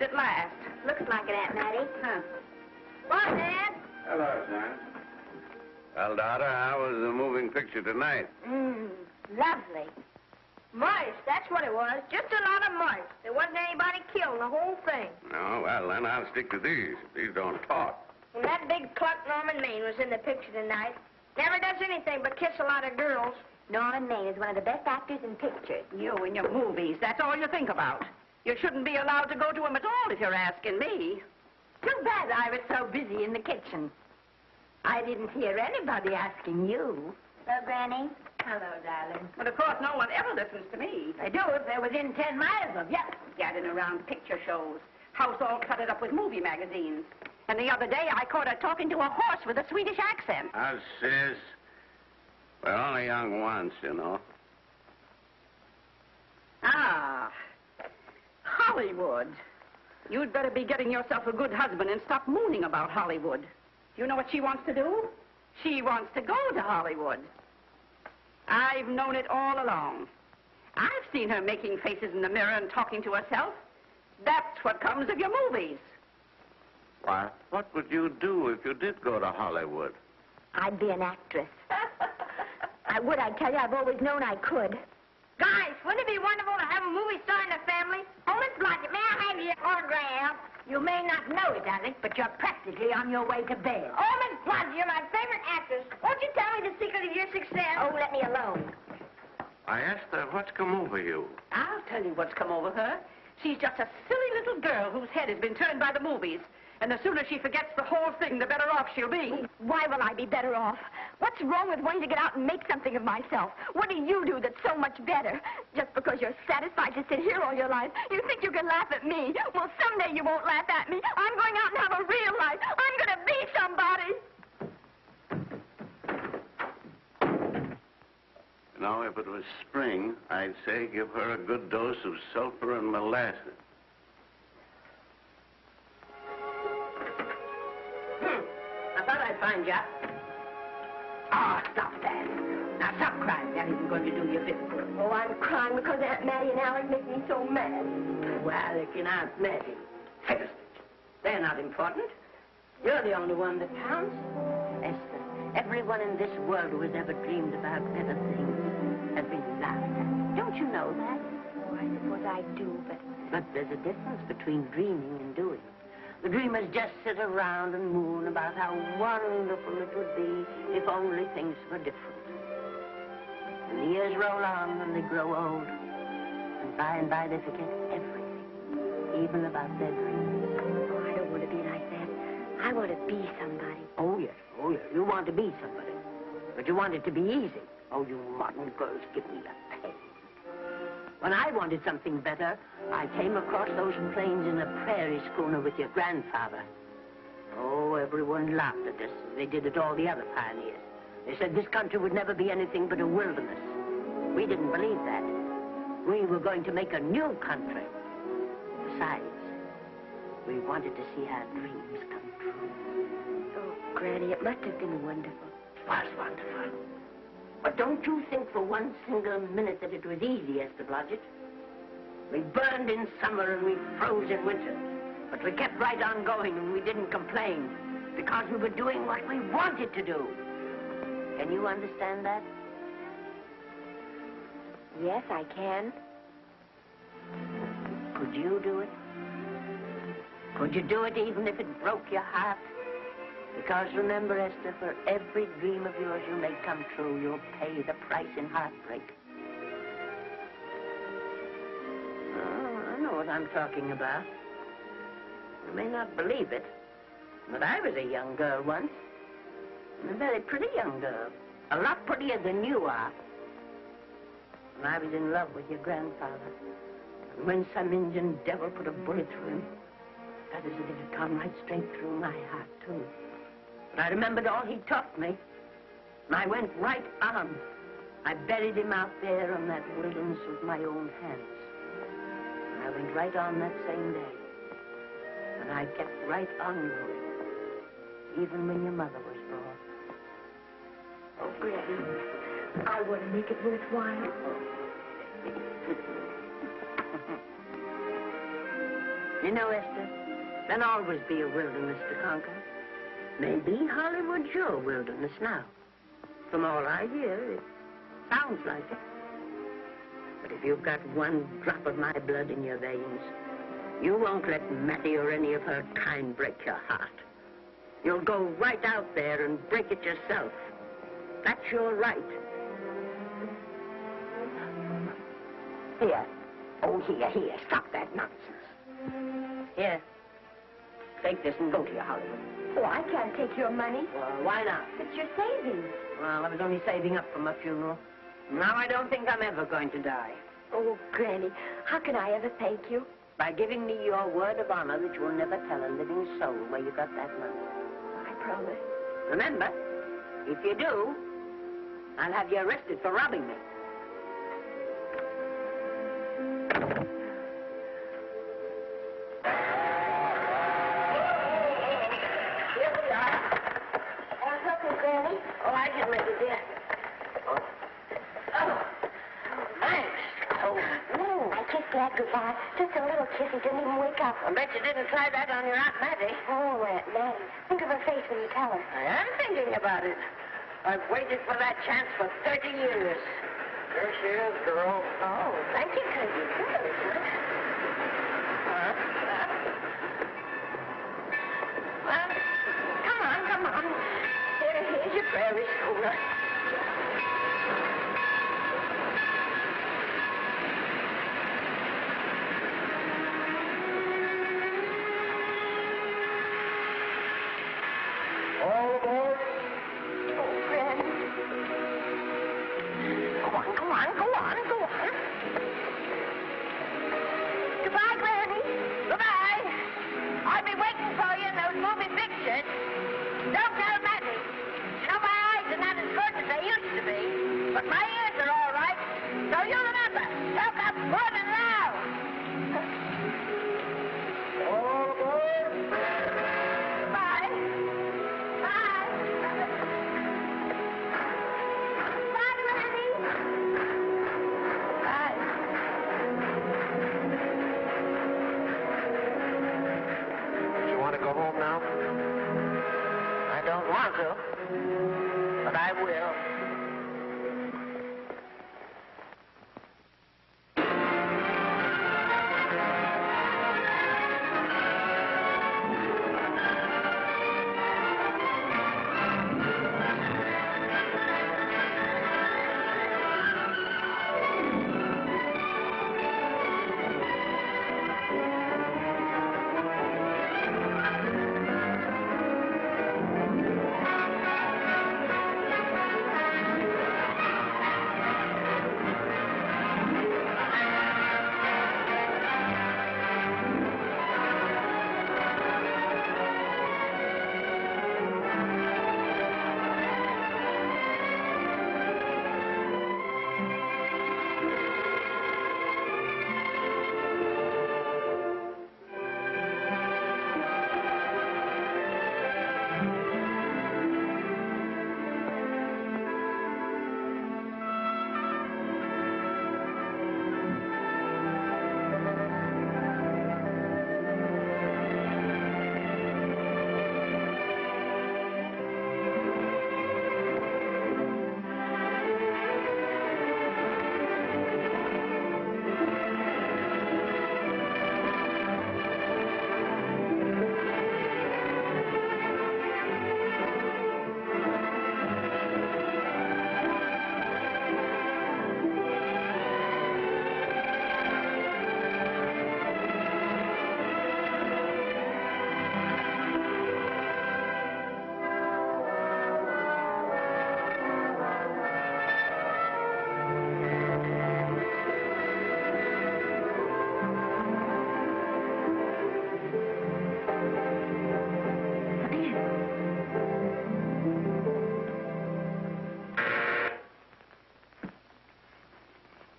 finished at last. Looks like it, Aunt Mattie. Huh. Bye, Dad. Hello, son. Well, daughter, how was the moving picture tonight? Lovely. Mice, that's what it was. Just a lot of mice. There wasn't anybody killed in the whole thing. No, well, then I'll stick to these. These don't talk. And that big cluck Norman Maine was in the picture tonight. Never does anything but kiss a lot of girls. Norman Maine is one of the best actors in pictures. You and your movies, that's all you think about. You shouldn't be allowed to go to him at all if you're asking me. Too bad I was so busy in the kitchen. I didn't hear anybody asking you. Hello, Granny. Hello, darling. But of course, no one ever listens to me. They do if they're within 10 miles of you. Gadding around picture shows. House all cluttered up with movie magazines. And the other day, I caught her talking to a horse with a Swedish accent. Sis. We're only young once, you know. Ah, Hollywood. You'd better be getting yourself a good husband and stop mooning about Hollywood. Do you know what she wants to do? She wants to go to Hollywood. I've known it all along. I've seen her making faces in the mirror and talking to herself. That's what comes of your movies. Why, what would you do if you did go to Hollywood? I'd be an actress. I would, I tell you. I've always known I could. Guys, wouldn't it be wonderful to have a movie star in the family? Oh, Miss Blodgett, may I have your autograph? You may not know it, darling, but you're practically on your way to bed. Oh, Miss Blodgett, you're my favorite actress. Won't you tell me the secret of your success? Oh, let me alone. I asked her what's come over you. I'll tell you what's come over her. She's just a silly little girl whose head has been turned by the movies. And the sooner she forgets the whole thing, the better off she'll be. Why will I be better off? What's wrong with wanting to get out and make something of myself? What do you do that's so much better? Just because you're satisfied to sit here all your life, you think you can laugh at me. Well, someday you won't laugh at me. I'm going out and have a real life. I'm going to be somebody. You know, if it was spring, I'd say give her a good dose of sulfur and molasses. I thought I'd find you. Oh, stop that. Now, stop crying. That isn't going to do you a bit of good. Oh, I'm crying because Aunt Mattie and Alec make me so mad. Well, Alec and Aunt Mattie. Fiddlesticks. They're not important. You're the only one that counts. Esther, everyone in this world who has ever dreamed about better things has been laughed at. Don't you know that? Oh, I suppose I do, but... But there's a difference between dreaming and doing. The dreamers just sit around and moon about how wonderful it would be if only things were different. And the years roll on and they grow old. And by they forget everything, even about their dreams. Oh, I don't want to be like that. I want to be somebody. Oh, yes. You want to be somebody. But you want it to be easy. Oh, you modern girls, give me a pain. When I wanted something better, I came across those plains in a prairie schooner with your grandfather. Oh, everyone laughed at us. They did at all the other pioneers. They said this country would never be anything but a wilderness. We didn't believe that. We were going to make a new country. Besides, we wanted to see our dreams come true. Oh, Granny, it must have been wonderful. It was wonderful. But don't you think for one single minute that it was easy, Esther Blodgett? We burned in summer and we froze in winter. But we kept right on going and we didn't complain because we were doing what we wanted to do. Can you understand that? Yes, I can. Could you do it? Could you do it even if it broke your heart? Because remember, Esther, for every dream of yours you make come true, you'll pay the price in heartbreak. Oh, I know what I'm talking about. You may not believe it, but I was a young girl once. A very pretty young girl. A lot prettier than you are. And I was in love with your grandfather. And when some Indian devil put a bullet through him, that is as if it had come right straight through my heart, too. But I remembered all he taught me. And I went right on. I buried him out there in that wilderness with my own hands. And I went right on that same day. And I kept right on going, even when your mother was born. Oh, Granny, I want to make it worthwhile. You know, Esther, there'll always be a wilderness to conquer. Maybe Hollywood's your wilderness now. From all I hear, it sounds like it. But if you've got one drop of my blood in your veins, you won't let Mattie or any of her kind break your heart. You'll go right out there and break it yourself. That's your right. Here. Oh, here. Stop that nonsense. Here. Take this and go to your Hollywood. Oh, I can't take your money. Well, why not? It's your savings. Well, I was only saving up for my funeral. Now I don't think I'm ever going to die. Oh, Granny, how can I ever thank you? By giving me your word of honor that you'll never tell a living soul where you got that money. I promise. Remember, if you do, I'll have you arrested for robbing me. Here we are. Want something, Granny? Oh, I can make it, dear. Oh, thanks. I kissed Dad goodbye. Just a little kiss. He didn't even wake up. I bet you didn't try that on your Aunt Mattie. Oh, Aunt Mattie. Think of her face when you tell her. I am thinking about it. I've waited for that chance for 30 years. Here she is, girl. Oh, thank you, cousin. Well, come on. Here's your prairie schooner. All aboard. Oh, Granny. Go on. Goodbye, Granny. Goodbye. I'll be waiting for you in those movie pictures. Don't tell Mattie. You know, my eyes are not as good as they used to be, but my ears are all right. So you remember, talk up good and loud. All aboard. Bye. Bye. Bye, Granny. Bye. You want to go home now? I don't want to, but I will.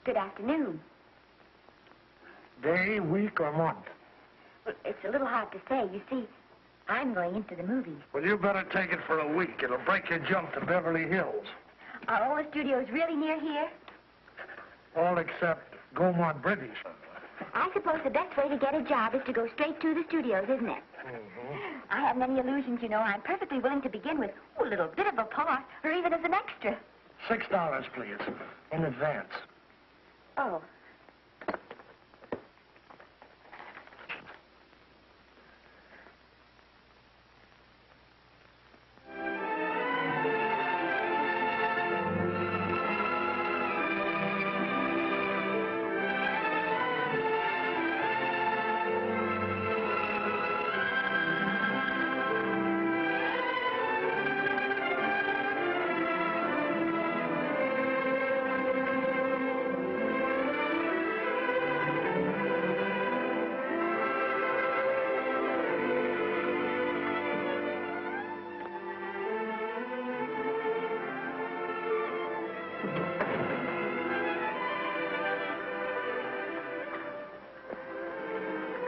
Good afternoon. Day, week, or month? Well, it's a little hard to say. You see, I'm going into the movies. Well, you better take it for a week. It'll break your jump to Beverly Hills. Are all the studios really near here? All except Gaumont British. I suppose the best way to get a job is to go straight to the studios, isn't it? I haven't any illusions, you know. I'm perfectly willing to begin with a little bit of a part, or even as an extra. $6, please, in advance. Oh.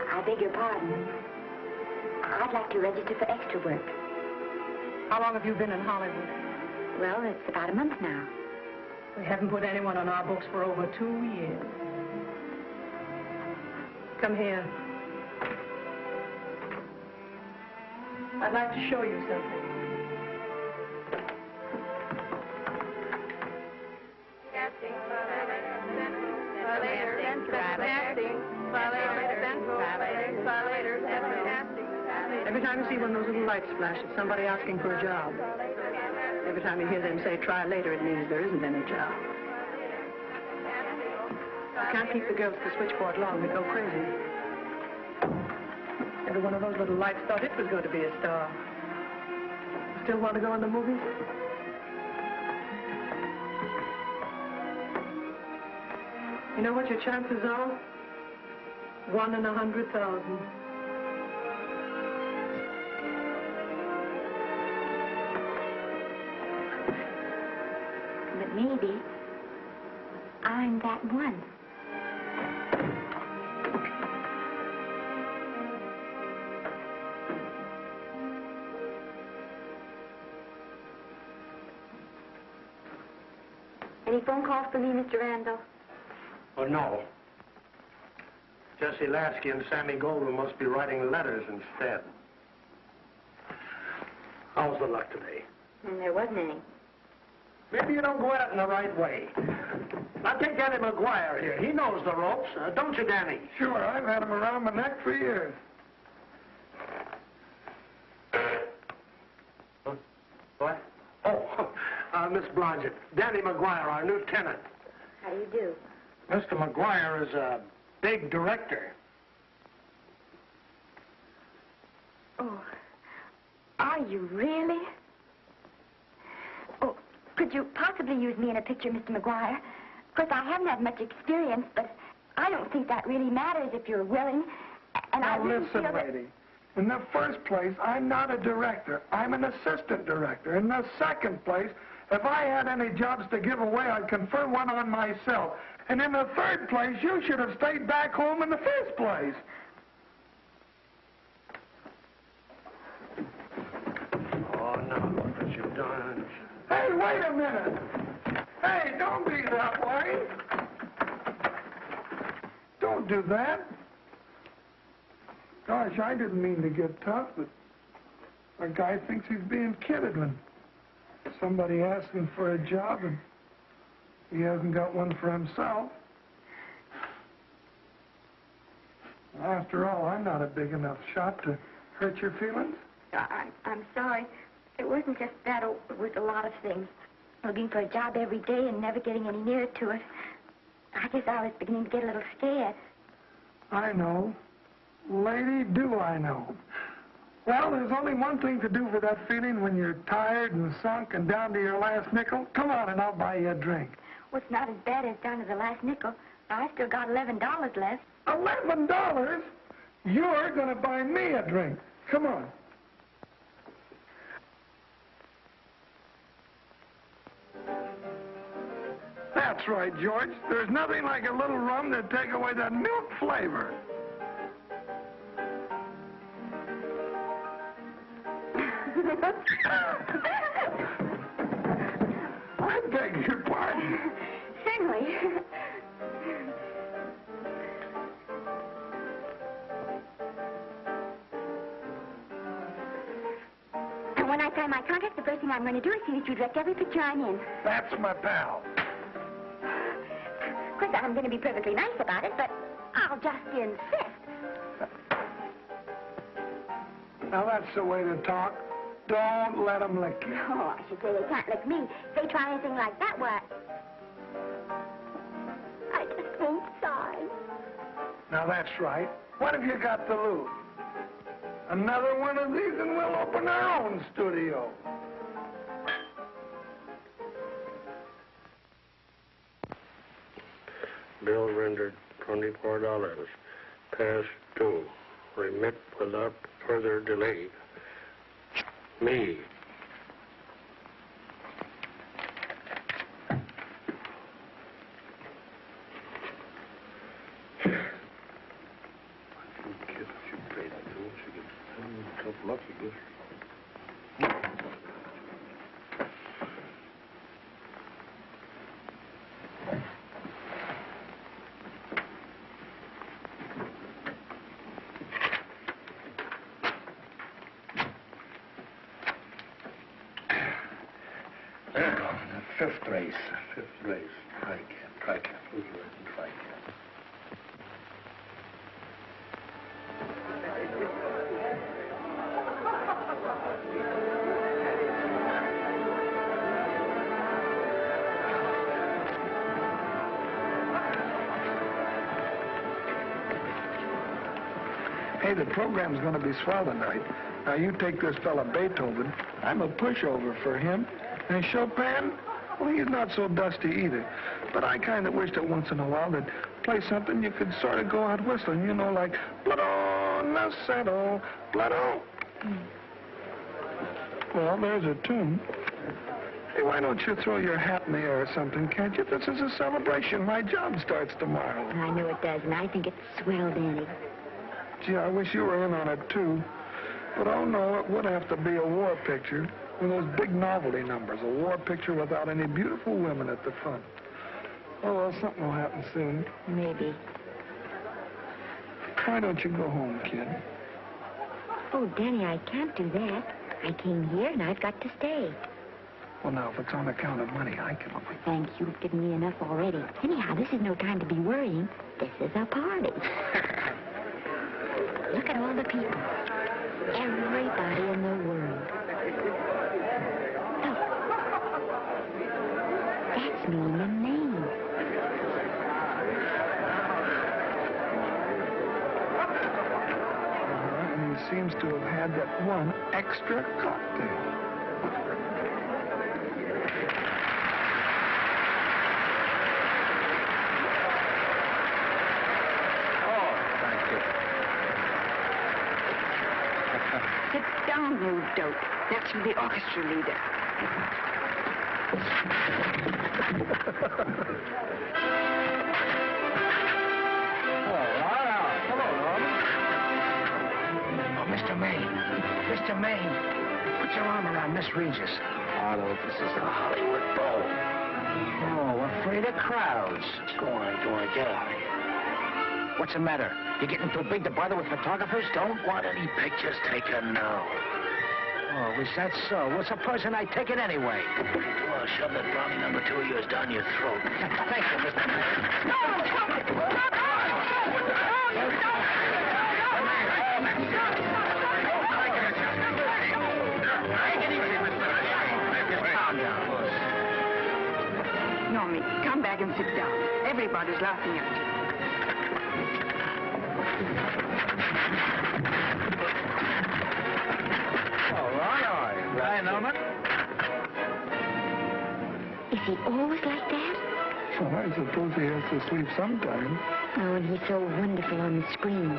I beg your pardon. I'd like to register for extra work. How long have you been in Hollywood? Well, it's about a month now. We haven't put anyone on our books for over 2 years. Come here. I'd like to show you something. Every time you see one of those little lights flash, it's somebody asking for a job. Every time you hear them say, try later, it means there isn't any job. You can't keep the girls at the switchboard long. They go crazy. Every one of those little lights thought it was going to be a star. Still want to go in the movies? You know what your chances are? 1 in 100,000. But maybe I'm that one. Any phone calls for me, Mr. Randall? Oh, no. Jesse Lasky and Sammy Goldwyn must be writing letters instead. How's the luck today? There wasn't any. Maybe you don't go at it in the right way. Now take Danny McGuire here. He knows the ropes. Don't you, Danny? Sure, I've had him around my neck for years. What? Oh, Miss Blodgett. Danny McGuire, our new tenant. How do you do? Mr. McGuire is a big director. Oh, are you really? Oh, could you possibly use me in a picture, Mr. McGuire? Of course, I haven't had much experience, but I don't think that really matters if you're willing. And I Now really listen, feel that... lady. In the first place, I'm not a director. I'm an assistant director. In the second place, if I had any jobs to give away, I'd confer one on myself. And in the third place, you should have stayed back home in the first place. Oh, no, look what you've done. Hey, wait a minute. Hey, don't be that way. Don't do that. Gosh, I didn't mean to get tough, but a guy thinks he's being kidded when somebody asks him for a job and he hasn't got one for himself. After all, I'm not a big enough shot to hurt your feelings. I'm sorry. It wasn't just that. It was a lot of things. Looking for a job every day and never getting any nearer to it. I guess I was beginning to get a little scared. I know. Lady, do I know. Well, there's only one thing to do for that feeling when you're tired and sunk and down to your last nickel. Come on and I'll buy you a drink. Well, it's not as bad as down to the last nickel. I still got $11 left. $11? You're going to buy me a drink. Come on. That's right, George. There's nothing like a little rum to take away that milk flavor. I beg your pardon. Certainly. first thing I'm going to do is see that you direct every picture I'm in. That's my pal. Of course, I'm going to be perfectly nice about it, but I'll just insist. Now, that's the way to talk. Don't let them lick you. Oh, I should say they can't lick me. If they try anything like that, why... I just won't sigh. Now, that's right. What have you got to lose? Another one of these and we'll open our own studio. Bill rendered $24. Past due. Remit without further delay. Me. Fifth race. Try cat. Hey, the program's going to be swell tonight. Now, you take this fella Beethoven. I'm a pushover for him. And Chopin, well, he's not so dusty either. But I kind of wish that once in a while they'd play something you could sort of go out whistling, you know, like Blood Settle, Blood. Well, there's a tune. Hey, why don't you throw your hat in the air or something, can't you? This is a celebration. My job starts tomorrow. I know it does, and I think it's swell, Danny. Gee, I wish you were in on it, too. But, oh, no, it would have to be a war picture. One of those big novelty numbers, a war picture without any beautiful women at the front. Oh, well, something will happen soon. Maybe. Why don't you go home, kid? Oh, Danny, I can't do that. I came here, and I've got to stay. Well, now, if it's on account of money, I can... Oh, thanks. You've given me enough already. Anyhow, this is no time to be worrying. This is a party. Look at all the people. Everybody in the world. Look. That's Norman Maine. And he seems to have had that one extra cocktail. Sit down, you dope. That's for the orchestra leader. Hello, Norman. Oh, Mr. Maine. Mr. Maine, put your arm around Miss Regis. Otto, this is a Hollywood bowl. Oh, afraid of crowds. Go on, get out of here. What's the matter? You getting too big to bother with photographers? Don't want any pictures taken now. Oh, is that so? Well, supposing I take it anyway. Well, shove that brownie number 2 of yours down your throat. Thank you, Mr. Maine. Normie, come back and sit down. Everybody's laughing at you. All right. Hi, Norman. Is he always like that? Well, I suppose he has to sleep sometime. Oh, and he's so wonderful on the screen.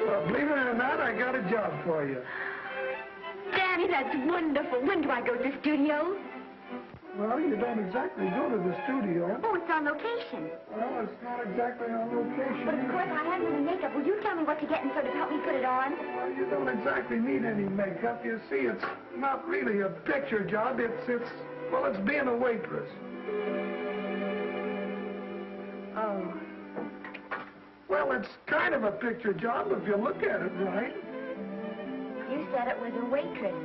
Well, believe it or not, I got a job for you. Danny, that's wonderful. When do I go to the studio? Well, you don't exactly go to the studio. Oh, it's on location. Well, it's not exactly on location. But of course, I haven't any makeup. Will you tell me what to get and sort of help me put it on? Well, you don't exactly need any makeup. You see, it's not really a picture job. It's being a waitress. Oh. Well, it's kind of a picture job if you look at it right. You said it was a waitress.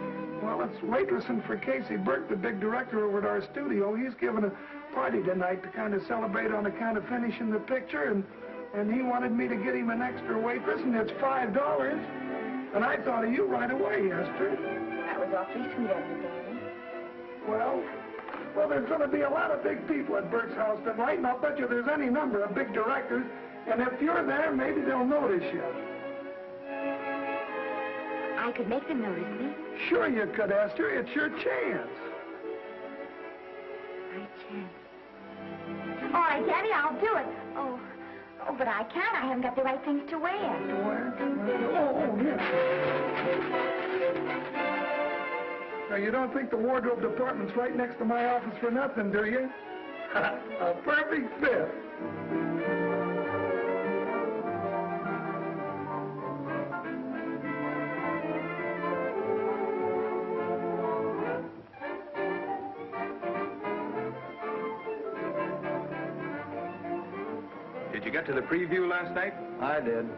Well, it's waitressing for Casey Burke, the big director over at our studio. He's giving a party tonight to kind of celebrate on account of finishing the picture, and he wanted me to get him an extra waitress, and it's $5. And I thought of you right away, Esther. That was awfully sweet of you, Danny. Well, there's going to be a lot of big people at Burke's house tonight, and I'll bet you there's any number of big directors, and if you're there, maybe they'll notice you. I could make them notice me. Sure you could, Esther. It's your chance. My chance. All right, Danny, I'll do it. Oh, but I can't. I haven't got the right things to wear. To wear? Oh, yes. Now, you don't think the wardrobe department's right next to my office for nothing, do you? A perfect fit. Did you get to the preview last night? I did.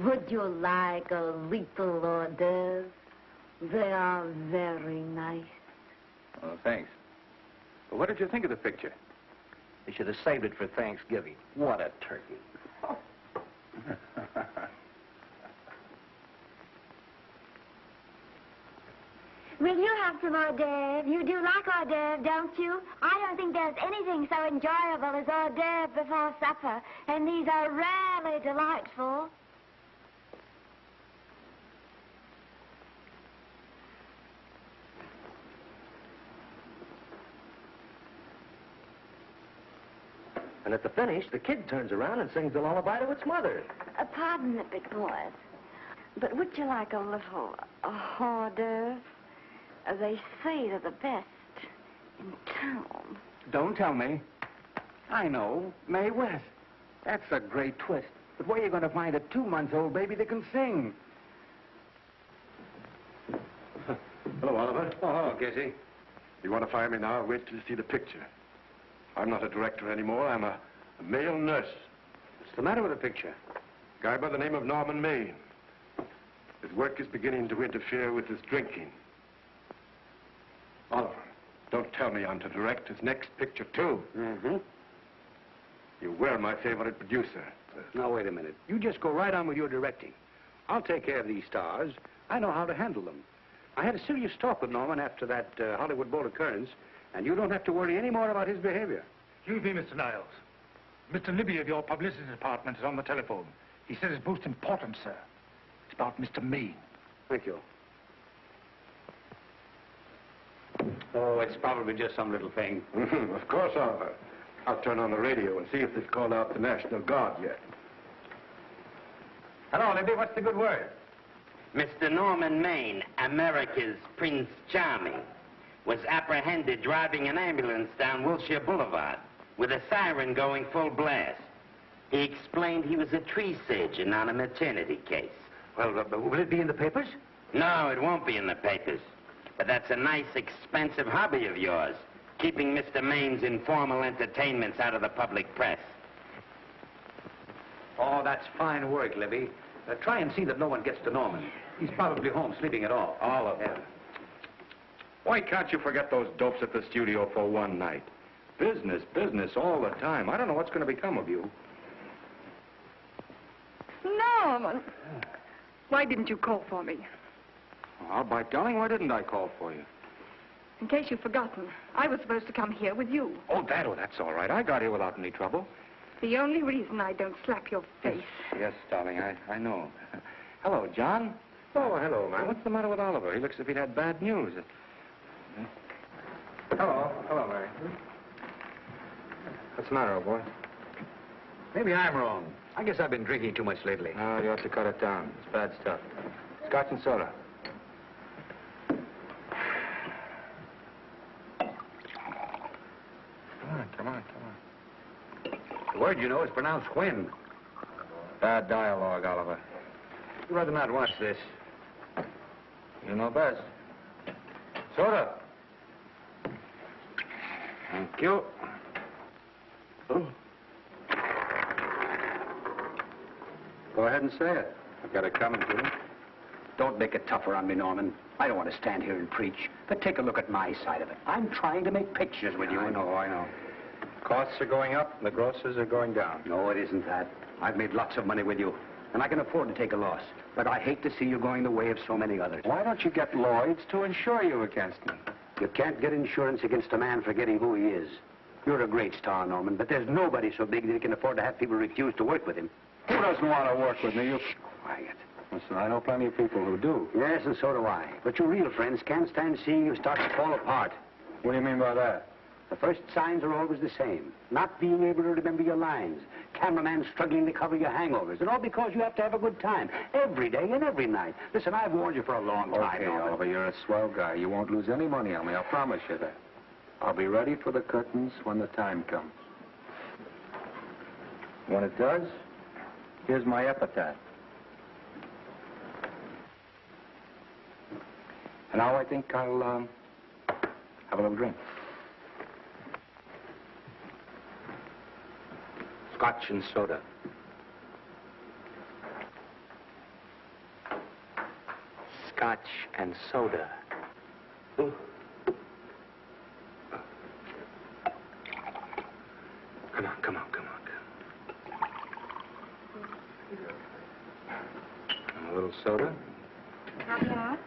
Would you like a little hors d'oeuvres? They are very nice. Oh, thanks. Well, what did you think of the picture? You should have saved it for Thanksgiving. What a turkey. Will you have some hors d'oeuvres? You do like hors d'oeuvres, don't you? I don't think there's anything so enjoyable as hors d'oeuvres before supper, and these are really delightful. And at the finish, the kid turns around and sings the lullaby to its mother. Pardon the big boys, but would you like a little hors d'oeuvre? They say they're the best in town. Don't tell me. I know. Mae West. That's a great twist. But where are you going to find a 2-month-old baby that can sing? Hello, Oliver. Oh, hello, Casey. You want to fire me now? Wait till you see the picture. I'm not a director anymore. I'm a male nurse. What's the matter with the picture? A guy by the name of Norman Maine. His work is beginning to interfere with his drinking. Oliver, don't tell me I'm to direct his next picture, too. Mm-hmm. You were my favorite producer. Now, wait a minute. You just go right on with your directing. I'll take care of these stars. I know how to handle them. I had a serious talk with Norman after that Hollywood Bowl occurrence, and you don't have to worry any more about his behavior. Excuse me, Mr. Niles. Mr. Libby of your publicity department is on the telephone. He says it's most important, sir. It's about Mr. Maine. Thank you. Oh, it's probably just some little thing. Of course, Oliver. I'll turn on the radio and see if they've called out the National Guard yet. Hello, Libby. What's the good word? Mr. Norman Maine, America's Prince Charming, was apprehended driving an ambulance down Wilshire Boulevard with a siren going full blast. He explained he was a tree surgeon on a maternity case. Well, will it be in the papers? No, it won't be in the papers. But that's a nice, expensive hobby of yours, keeping Mr. Maine's informal entertainments out of the public press. Oh, that's fine work, Libby. Try and see that no one gets to Norman. He's probably home sleeping it off. All of them. Why can't you forget those dopes at the studio for one night? Business, business all the time. I don't know what's going to become of you. Norman, why didn't you call for me? Well, by darling, why didn't I call for you? In case you've forgotten, I was supposed to come here with you. Oh, that's all right. I got here without any trouble. The only reason I don't slap your face. Yes, darling, I know. Hello, John. Oh, hello, man. What's the matter with Oliver? He looks as if he'd had bad news. Hello, Mary. What's the matter, old boy? Maybe I'm wrong. I guess I've been drinking too much lately. No, you have to cut it down. It's bad stuff. Scotch and soda. Come on. The word, you know, is pronounced when. Bad dialogue, Oliver. You'd rather not watch this. You know best. Soda. Thank you. Oh. Go ahead and say it. I've got it coming to you. Don't make it tougher on me, Norman. I don't want to stand here and preach, but take a look at my side of it. I'm trying to make pictures with you. I know. Costs are going up, and the grosses are going down. No, it isn't that. I've made lots of money with you, and I can afford to take a loss. But I hate to see you going the way of so many others. Why don't you get Lloyd's to insure you against me? You can't get insurance against a man forgetting who he is. You're a great star, Norman, but there's nobody so big that he can afford to have people refuse to work with him. Who doesn't want to work with me? You... Quiet. Listen, I know plenty of people who do. Yes, and so do I. But your real friends can't stand seeing you start to fall apart. What do you mean by that? The first signs are always the same. Not being able to remember your lines. Cameraman struggling to cover your hangovers. And all because you have to have a good time. Every day and every night. Listen, I've warned you for a long time, Okay, Norman. Oliver, you're a swell guy. You won't lose any money on me, I'll promise you that. I'll be ready for the curtains when the time comes. When it does, here's my epitaph. And now I think I'll, have a little drink. Scotch and soda. Scotch and soda. Ooh. Come on. A little soda? Caviar?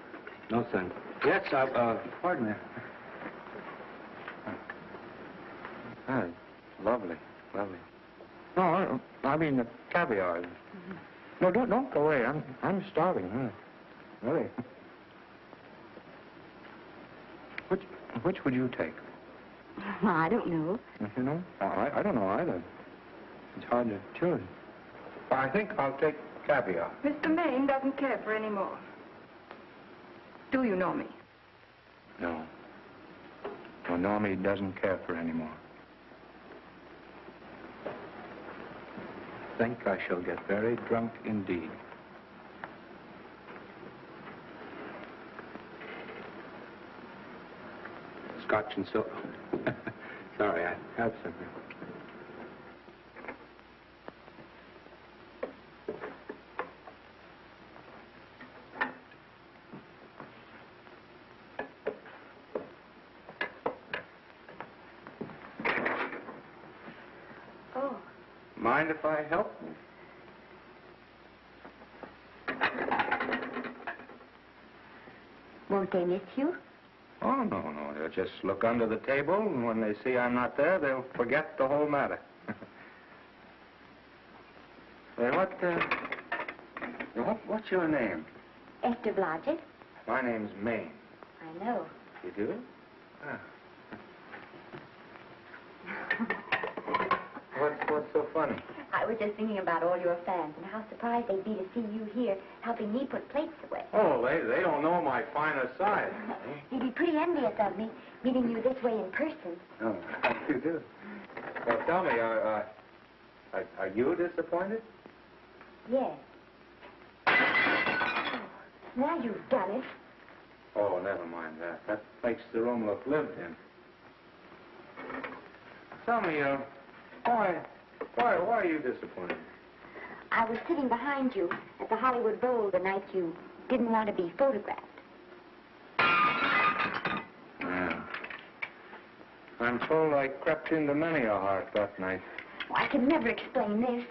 No, thanks. Yes, pardon me. Lovely. No, I mean the caviar. No, don't go away. I'm starving. Really. Which would you take? I don't know. You know? I don't know either. It's hard to choose. I think I'll take caviar. Mr. Maine doesn't care for any more. Do you know me? No. Well, Normie doesn't care for any more. I think I shall get very drunk indeed. Scotch and soda. Sorry, I have something. Oh. Mind if I help? Won't they miss you? Oh, no. They'll just look under the table, and when they see I'm not there, they'll forget the whole matter. Hey, what's your name? Esther Blodgett. My name's Maine. I know. You do? Ah. What's so funny? I was just thinking about all your fans and how surprised they'd be to see you here helping me put plates away. Oh, they don't know my finer side. They'd be pretty envious of me, meeting you this way in person. Oh, you do? Well, tell me, are you disappointed? Yes. Now you've done it. Oh, never mind that. That makes the room look lived in. Tell me, why are you disappointed? I was sitting behind you at the Hollywood Bowl the night you didn't want to be photographed. Yeah. I'm told I crept into many a heart that night. Oh, I can never explain this.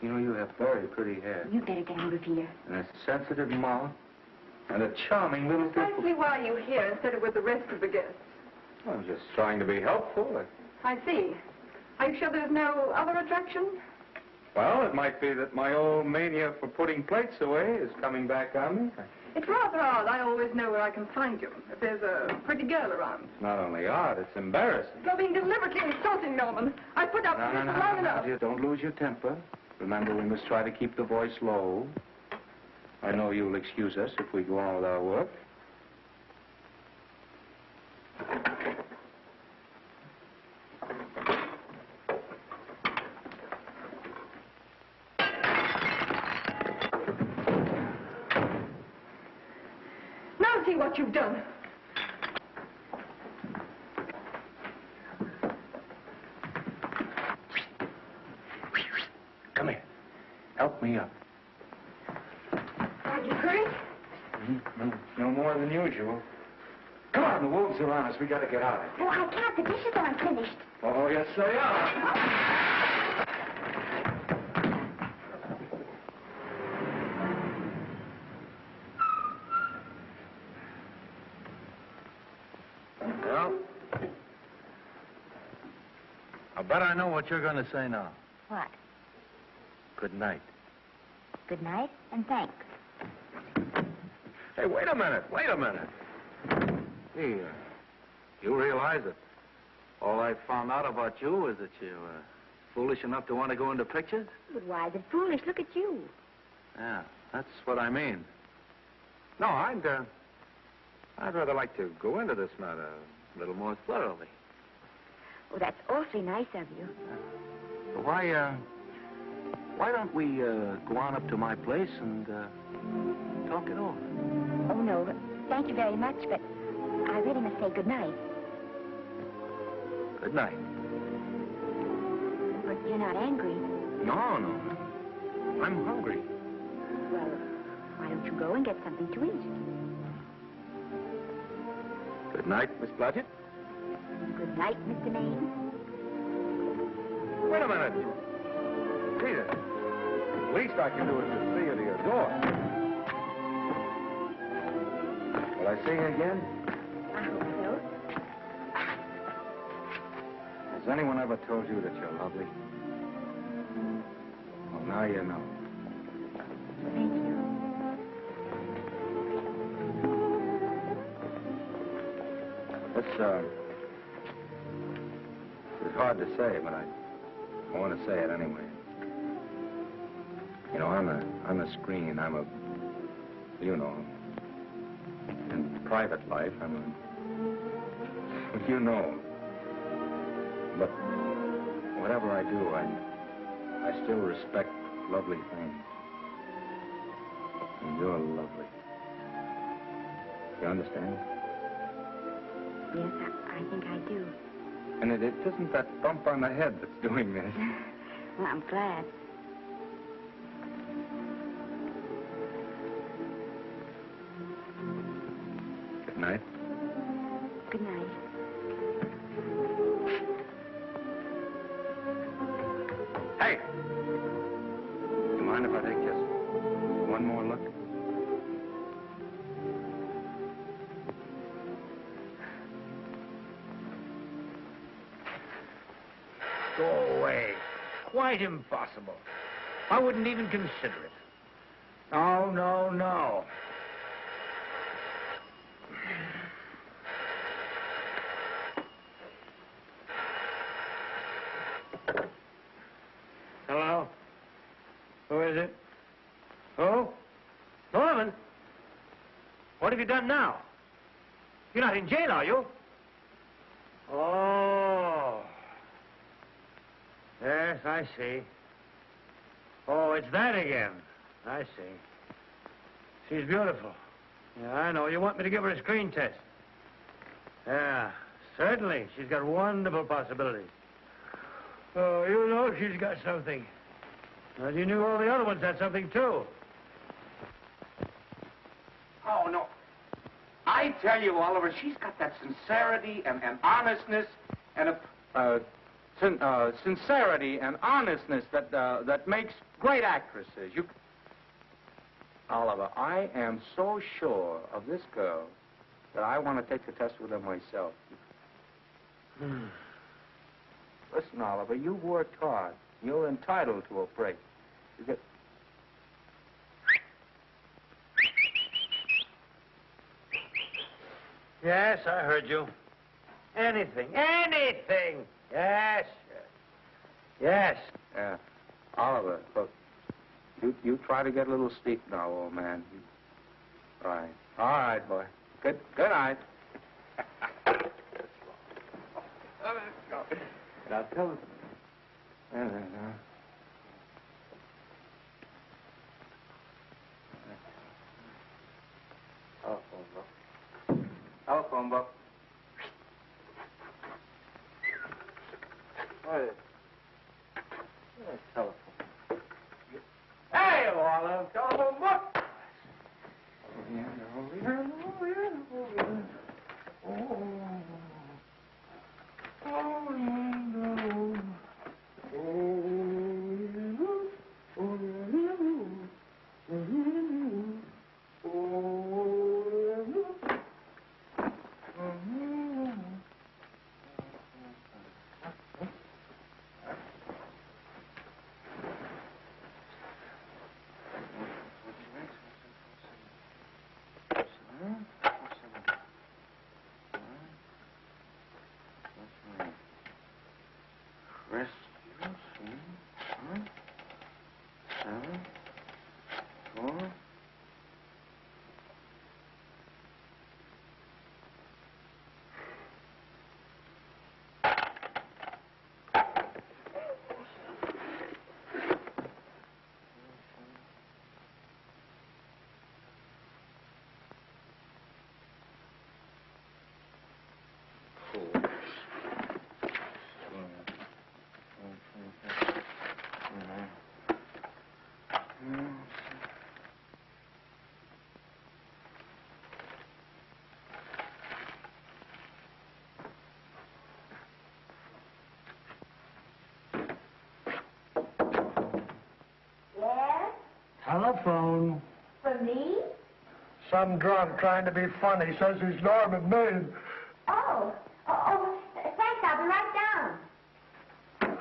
You know, you have very pretty hair. You better get out of here. And a sensitive mouth. And a charming little Precisely why are you here instead of with the rest of the guests? I'm just trying to be helpful. I see. Are you sure there's no other attraction? Well, it might be that my old mania for putting plates away is coming back on me. It's rather odd. I always know where I can find you if there's a pretty girl around. It's not only odd, it's embarrassing. You're being deliberately insulting, Norman. I put up with this for long enough. Dear, don't lose your temper. Remember, we must try to keep the voice low. I know you'll excuse us if we go on with our work. Now see what you've done. Come here. Help me up. Are you hurt? No more than usual. Come on, the wolves are on us. We got to get out of here. Oh, I can't. The dishes aren't finished. Oh, yes, they are. Well, I bet I know what you're going to say now. What? Good night. Good night, and thanks. Hey, wait a minute. Hey, you realize that all I found out about you is that you're foolish enough to want to go into pictures? But why is it foolish? Look at you. Yeah, that's what I mean. No, I'd rather like to go into this matter a little more thoroughly. Oh, that's awfully nice of you. Why don't we go on up to my place and talk it over? Oh, no, thank you very much, but I really must say good night. Good night. But you're not angry. No. I'm hungry. Well, why don't you go and get something to eat? Good night, Miss Blodgett. Good night, Mr. Maine. Wait a minute. Peter, the least I can do is to see you to your door. Will I see you again? I hope so. Has anyone ever told you that you're lovely? Well, now you know. Thank you. It's hard to say, but I want to say it anyway. You know, on the screen, in private life, you know. But whatever I do, I still respect lovely things. And you're lovely. You understand? Yes, I think I do. And it isn't that bump on the head that's doing this. Well, I'm glad. Good night. Good night. Hey! You mind if I take just one more look? Go away. Quite impossible. I wouldn't even consider it. No. Hello? Who is it? Who? Norman? What have you done now? You're not in jail, are you? Oh. Yes, I see. Oh, it's that again. I see. She's beautiful. Yeah, I know. You want me to give her a screen test? Yeah, certainly. She's got wonderful possibilities. Oh, you know she's got something. Well, you knew all the other ones had something, too. Oh, no. I tell you, Oliver, she's got that sincerity and honestness and sincerity and honestness that makes great actresses. Oliver, I am so sure of this girl that I want to take the test with her myself. Listen, Oliver, you've worked hard. You're entitled to a break. You get... Yes, I heard you. Anything. Yes. Yeah. Oliver, look, you try to get a little sleep now, old man. All right, boy. Good night. Now tell us. Telephone book. Hey, telephone. Hey, Olive, telephone book. Telephone. For me? Some drunk trying to be funny says he's Norman Maine. Oh, thanks. I'll be right down.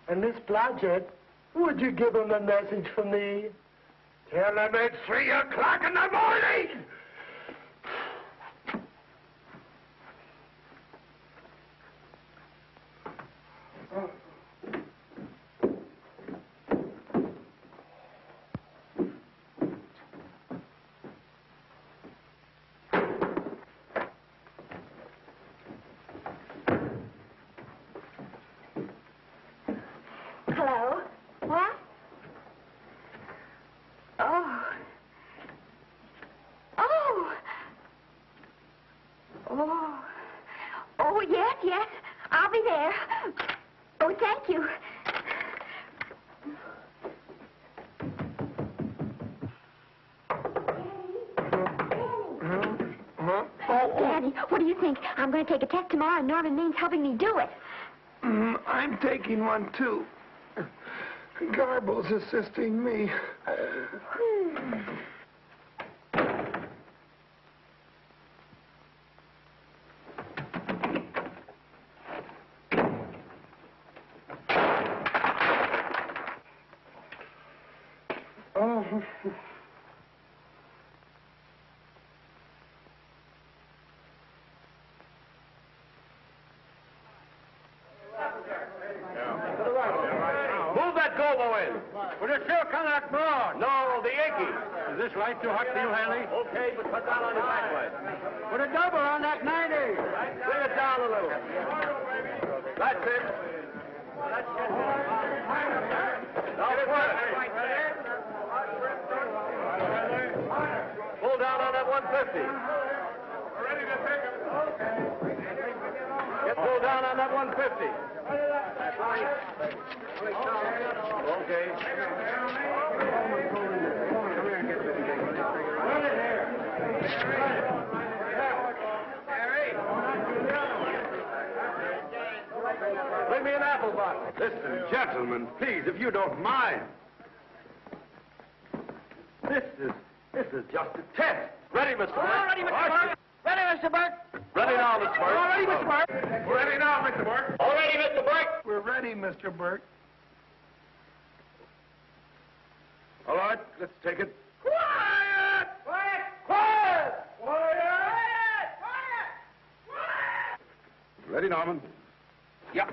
And Miss Blodgett, would you give him a message for me? Tell him it's 3 o'clock in the morning! Hello? What? Oh. Oh. Oh. Oh, yes. I'll be there. Oh, thank you. Daddy, what do you think? I'm going to take a test tomorrow, and Norman Maine's helping me do it. I'm taking one, too. Garble's assisting me. Oh. Move that gobo in. With a silk on that broad. No, the Yankee. Is this light too hot for you, Hanley? Okay, but cut down on the backlight. Put a double on that 90. Bring it down a little. That's it. Now put it. Pull down on that 150. Ready to take it. Get pulled down on that 150. Okay. Bring me an apple box. Listen, gentlemen, please, if you don't mind. This is just a test. Ready, Mr. Burke? All ready, Mr. Burke. Ready, Mr. Burke. Ready now, Mr. Burke. All ready, Mr. Burke. Ready now, Mr. Burke. All ready, Mr. Burke. We're ready, Mr. Burke. All right, let's take it. Quiet! Quiet! Quiet! Quiet! Quiet! Ready, Norman? Yeah.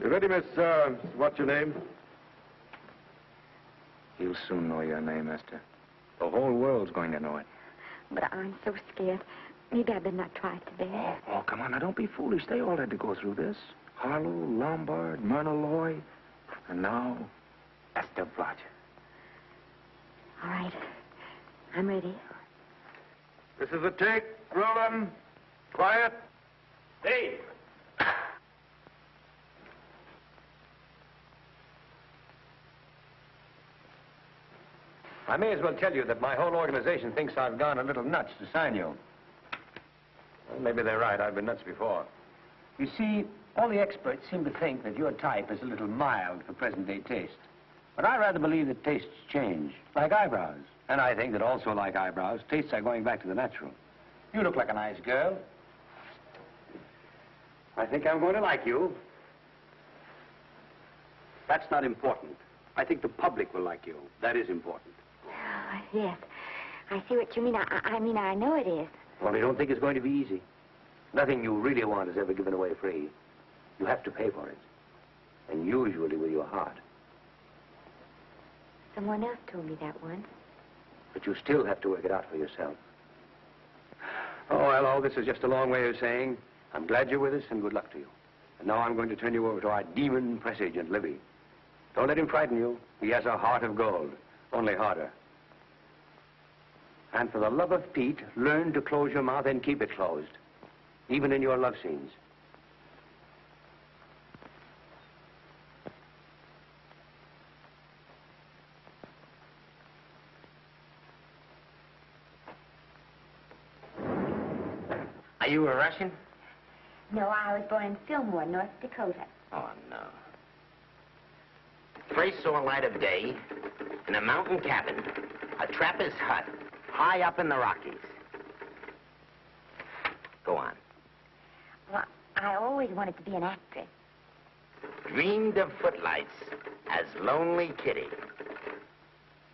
You ready, Miss, what's your name? You'll soon know your name, Esther. The whole world's going to know it. But I'm so scared. Maybe I better not try it today. Oh, come on. Now, don't be foolish. They all had to go through this. Harlow, Lombard, Myrna Loy, and now Esther Blodgett. All right. I'm ready. This is a take. Rolling. Quiet. Hey! I may as well tell you that my whole organization thinks I've gone a little nuts to sign you. Well, maybe they're right. I've been nuts before. You see, all the experts seem to think that your type is a little mild for present-day taste. But I rather believe that tastes change, like eyebrows. And I think that also, like eyebrows, tastes are going back to the natural. You look like a nice girl. I think I'm going to like you. That's not important. I think the public will like you. That is important. Oh, yes. I see what you mean. I mean, I know it is. Well, I don't think it's going to be easy. Nothing you really want is ever given away free. You have to pay for it. And usually with your heart. Someone else told me that once. But you still have to work it out for yourself. Oh, well, all this is just a long way of saying, I'm glad you're with us and good luck to you. And now I'm going to turn you over to our demon press agent, Libby. Don't let him frighten you. He has a heart of gold, only harder. And for the love of Pete, learn to close your mouth and keep it closed, even in your love scenes. Are you a Russian? No, I was born in Fillmore, North Dakota. Oh, no. First saw light of day in a mountain cabin, a trapper's hut, high up in the Rockies. Go on. Well, I always wanted to be an actress. Dreamed of footlights as Lonely Kitty.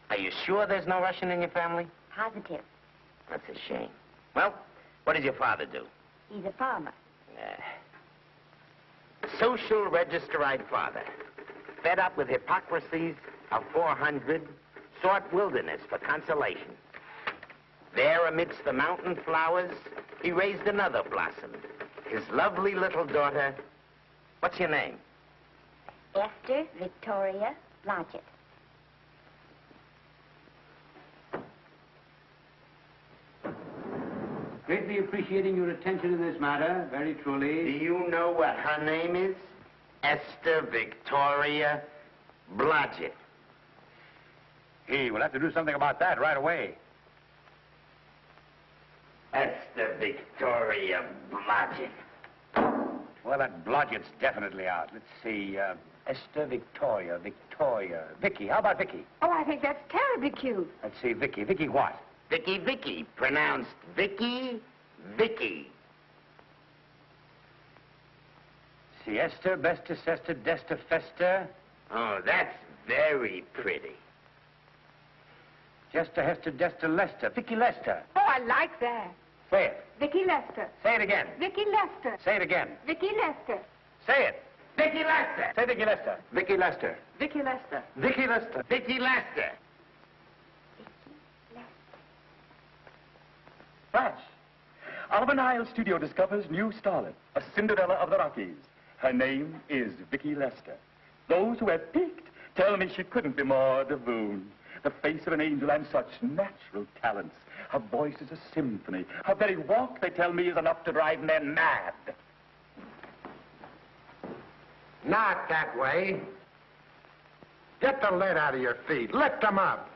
Are you sure there's no Russian in your family? Positive. That's a shame. Well, what does your father do? He's a farmer. Social registerite father. Fed up with hypocrisies of 400, sought wilderness for consolation. There, amidst the mountain flowers, he raised another blossom. His lovely little daughter. What's your name? Esther Victoria Blodgett. Greatly appreciating your attention in this matter, very truly. Do you know what her name is? Esther Victoria Blodgett. Hey, we'll have to do something about that right away. Esther Victoria Blodgett. Well, that Blodgett's definitely out. Let's see, Esther Victoria, Vicky. How about Vicky? Oh, I think that's terribly cute. Let's see, Vicky. Vicky what? Vicky, pronounced Vicky. See, Esther, Bestus, Esther, Desta, Festa. Oh, that's very pretty. Jester, Hester, Desta, Lester. Vicky Lester. Oh, I like that. Say it. Vicky Lester. Say it again. Vicky Lester. Say it again. Vicky Lester. Say it. Vicky Lester. Say Vicky Lester. Vicky Lester. Vicky Lester. Vicky Lester. Vicky Lester. Flash. Oliver Nile Studio discovers new starlet, a Cinderella of the Rockies. Her name is Vicky Lester. Those who have peeked tell me she couldn't be more divoon. The face of an angel and such natural talents. Her voice is a symphony. Her very walk, they tell me, is enough to drive men mad. Not that way. Get the lead out of your feet. Lift them up.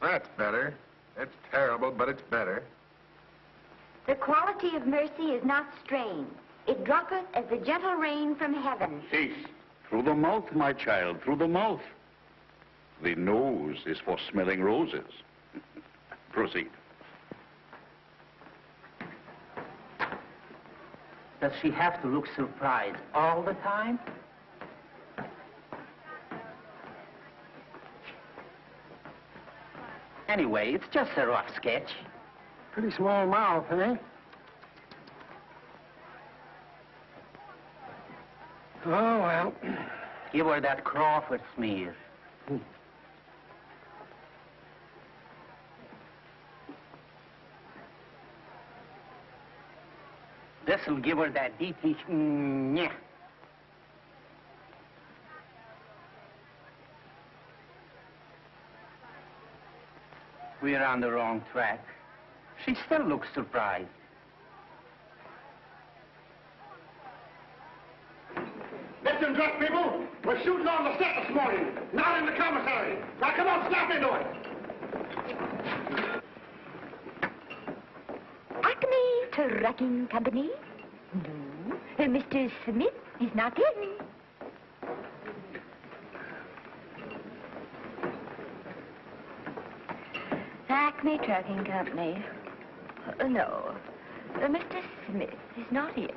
That's better. It's terrible, but it's better. The quality of mercy is not strained. It droppeth as the gentle rain from heaven. Cease. Through the mouth, my child, through the mouth. The nose is for smelling roses. Proceed. Does she have to look surprised all the time? Anyway, it's just a rough sketch. Pretty small mouth, eh? Oh, well. Give her that Crawford smear. This'll give her that deeply... Yeah. We're on the wrong track. She still looks surprised. Listen, drunk people, we're shooting on the set this morning, not in the commissary. Now, come on, snap into it. Acme Trucking Company? No. Mr. Smith is not in. Acme Trucking Company. No. Mr. Smith is not in.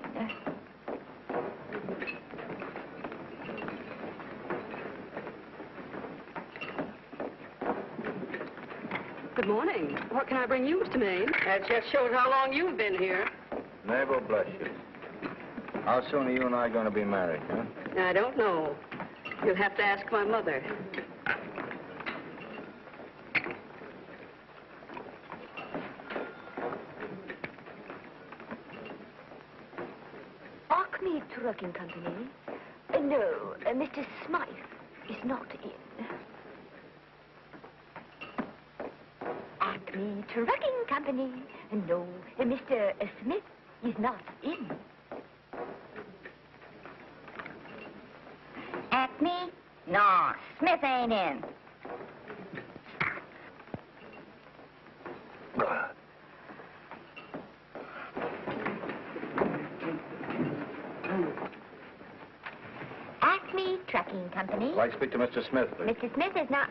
Good morning. What can I bring you, Mr. Maine? That just shows how long you've been here. Mabel, bless you. How soon are you and I going to be married, huh? I don't know. You'll have to ask my mother. Acme Trucking Company? No, Mr. Smythe is not in. Acme Trucking Company? No, Mr. Smith is not in. Acme? No, Smith ain't in. Acme Trucking Company? I'd like to speak to Mr. Smith, please. Mr. Smith is not...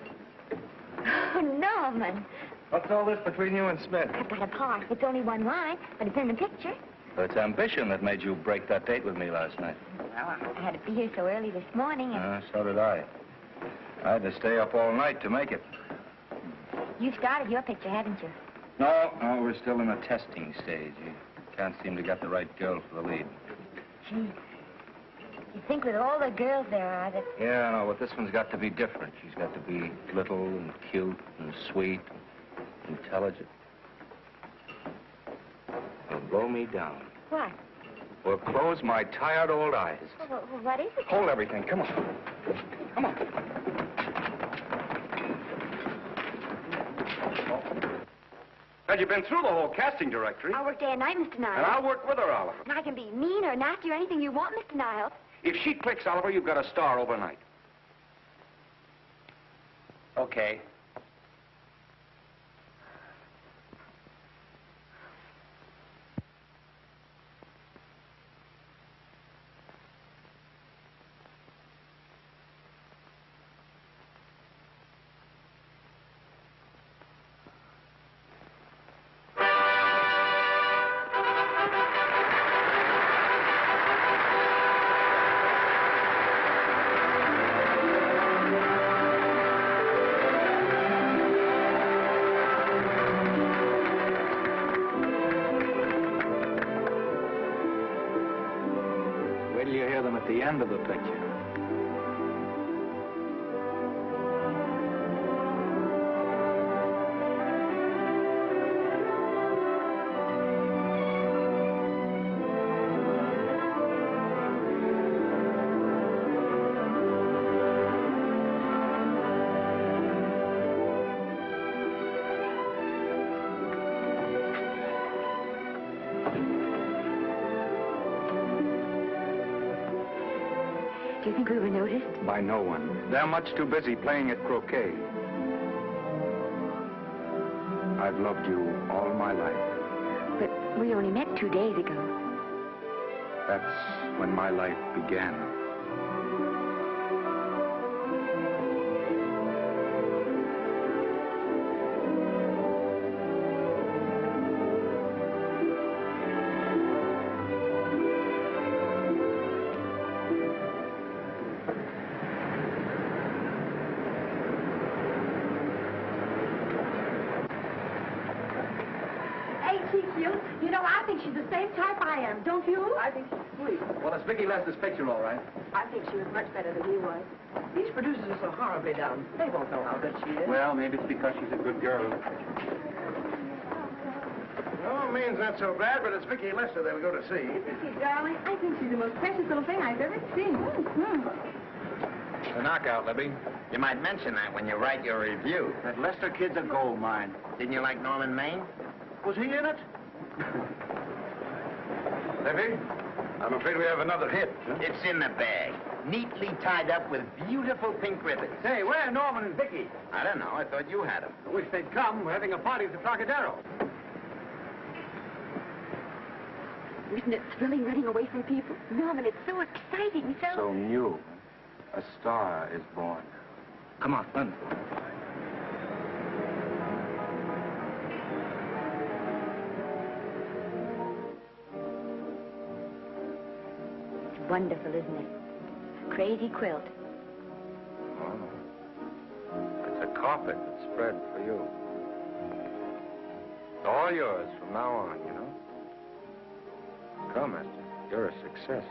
Oh, Norman. What's all this between you and Smith? I've got a part. It's only one line, but it's in the picture. It's ambition that made you break that date with me last night. Well, I had to be here so early this morning, and So did I. I had to stay up all night to make it. you've started your picture, haven't you? No, we're still in the testing stage. You can't seem to get the right girl for the lead. Gee, you think with all the girls there are that... Yeah, I know, but this one's got to be different. She's got to be little and cute and sweet and intelligent. It'll blow me down. What? Will close my tired old eyes. Well, what is it? Hold everything. Come on. Come on. Had you been through the whole casting directory? I'll work day and night, Mr. Niles. And I'll work with her, Oliver. And I can be mean or nasty or anything you want, Mr. Niles. If she clicks, Oliver, you've got a star overnight. Okay. Wait till you hear them at the end of the picture. Do you think we were noticed? By no one. They're much too busy playing at croquet. I've loved you all my life. But we only met 2 days ago. That's when my life began. hope I am, don't you? I think she's sweet. Well, it's Vicki Lester's picture, all right. I think she was much better than he was. These producers are so horribly down. They won't know how good she is. Well, maybe it's because she's a good girl. No, Maine's not so bad, but it's Vicki Lester they'll go to see. Vicky, darling, I think she's the most precious little thing I've ever seen. The knockout, Libby. You might mention that when you write your review. That Lester kid's a gold mine. Didn't you like Norman Maine? Was he in it? Libby, I'm afraid we have another hit. Huh? It's in the bag, neatly tied up with beautiful pink ribbons. Say, where are Norman and Vicky? I don't know. I thought you had them. I wish they'd come. We're having a party at the Trocadero. Isn't it thrilling running away from people? Norman, it's so exciting, So new. A star is born. Come on, run. It's wonderful, isn't it? A crazy quilt. Oh. It's a carpet that's spread for you. It's all yours from now on, you know. Come, Esther. You're a success.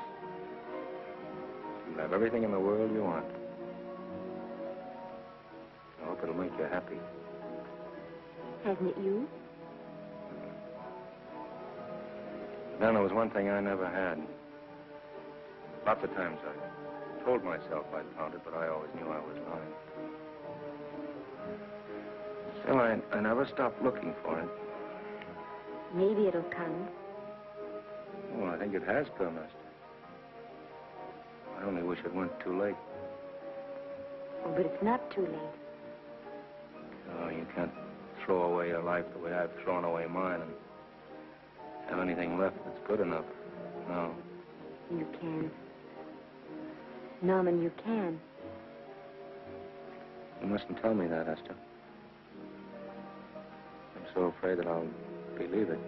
You'll have everything in the world you want. I hope it'll make you happy. Hasn't it you? Then there was one thing I never had. Lots of times I told myself I'd found it, but I always knew I was lying. Still, I never stopped looking for it. Maybe it'll come. Well, I think it has come, Esther. I only wish it weren't too late. Oh, but it's not too late. Oh, you can't throw away your life the way I've thrown away mine and have anything left that's good enough. No. You can. Norman, you can. You mustn't tell me that, Esther. I'm so afraid that I'll believe it.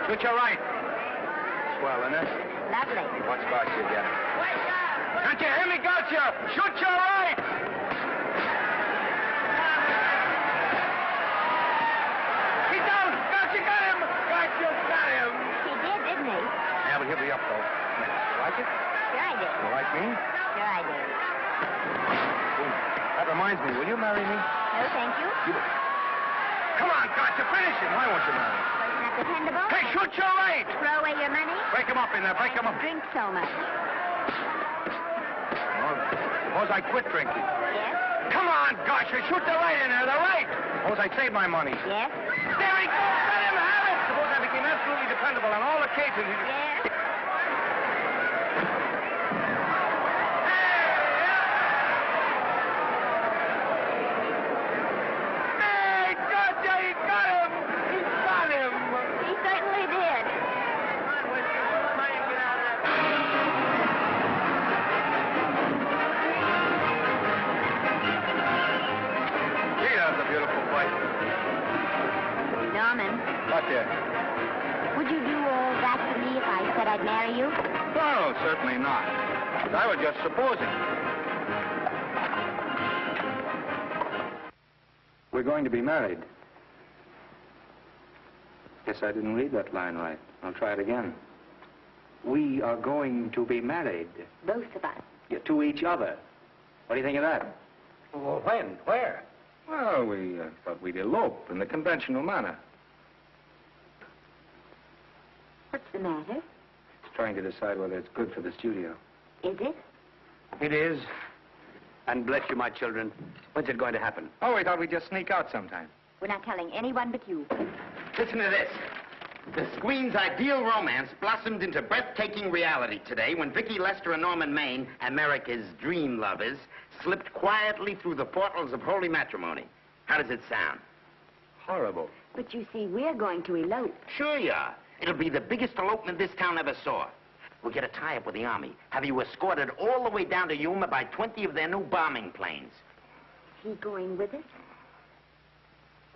Shoot your right. Swell, isn't it? Lovely. What spot you get? Can't you hear me, Gotcha? Shoot your right! He's down! Gotcha, got him! Gotcha, got him! He did, didn't he? Yeah, but he'll be up, though. You like it? Sure I did. You like me? Sure I did. That reminds me, will you marry me? No, thank you. Come on, Gotcha, finish him. Why won't you marry me? Wasn't that dependable? Hey, shoot your right! Throw away your money? Break him up in there, break him up. Drink so much. Well, suppose I quit drinking. Yes? Come on, Gotcha, shoot the right in there, the right! Suppose I save my money. Yes? There he goes, let him have it! Suppose I became absolutely dependable on all occasions. Yes? Norman. What there? Would you do all that for me if I said I'd marry you? No, certainly not. I was just supposing. We're going to be married. Guess I didn't read that line right. I'll try it again. We are going to be married. Both of us. Yeah, to each other. What do you think of that? Well, when? Where? Well, we thought we'd elope in the conventional manner. What's the matter? It's trying to decide whether it's good for the studio. Is it? It is. And bless you, my children. When's it going to happen? Oh, we thought we'd just sneak out sometime. We're not telling anyone but you. Listen to this. The screen's ideal romance blossomed into breathtaking reality today when Vicki Lester and Norman Maine, America's dream lovers, slipped quietly through the portals of holy matrimony. How does it sound? Horrible. But you see, we're going to elope. Sure you are. It'll be the biggest elopement this town ever saw. We'll get a tie-up with the Army, have you escorted all the way down to Yuma by 20 of their new bombing planes. Is he going with us?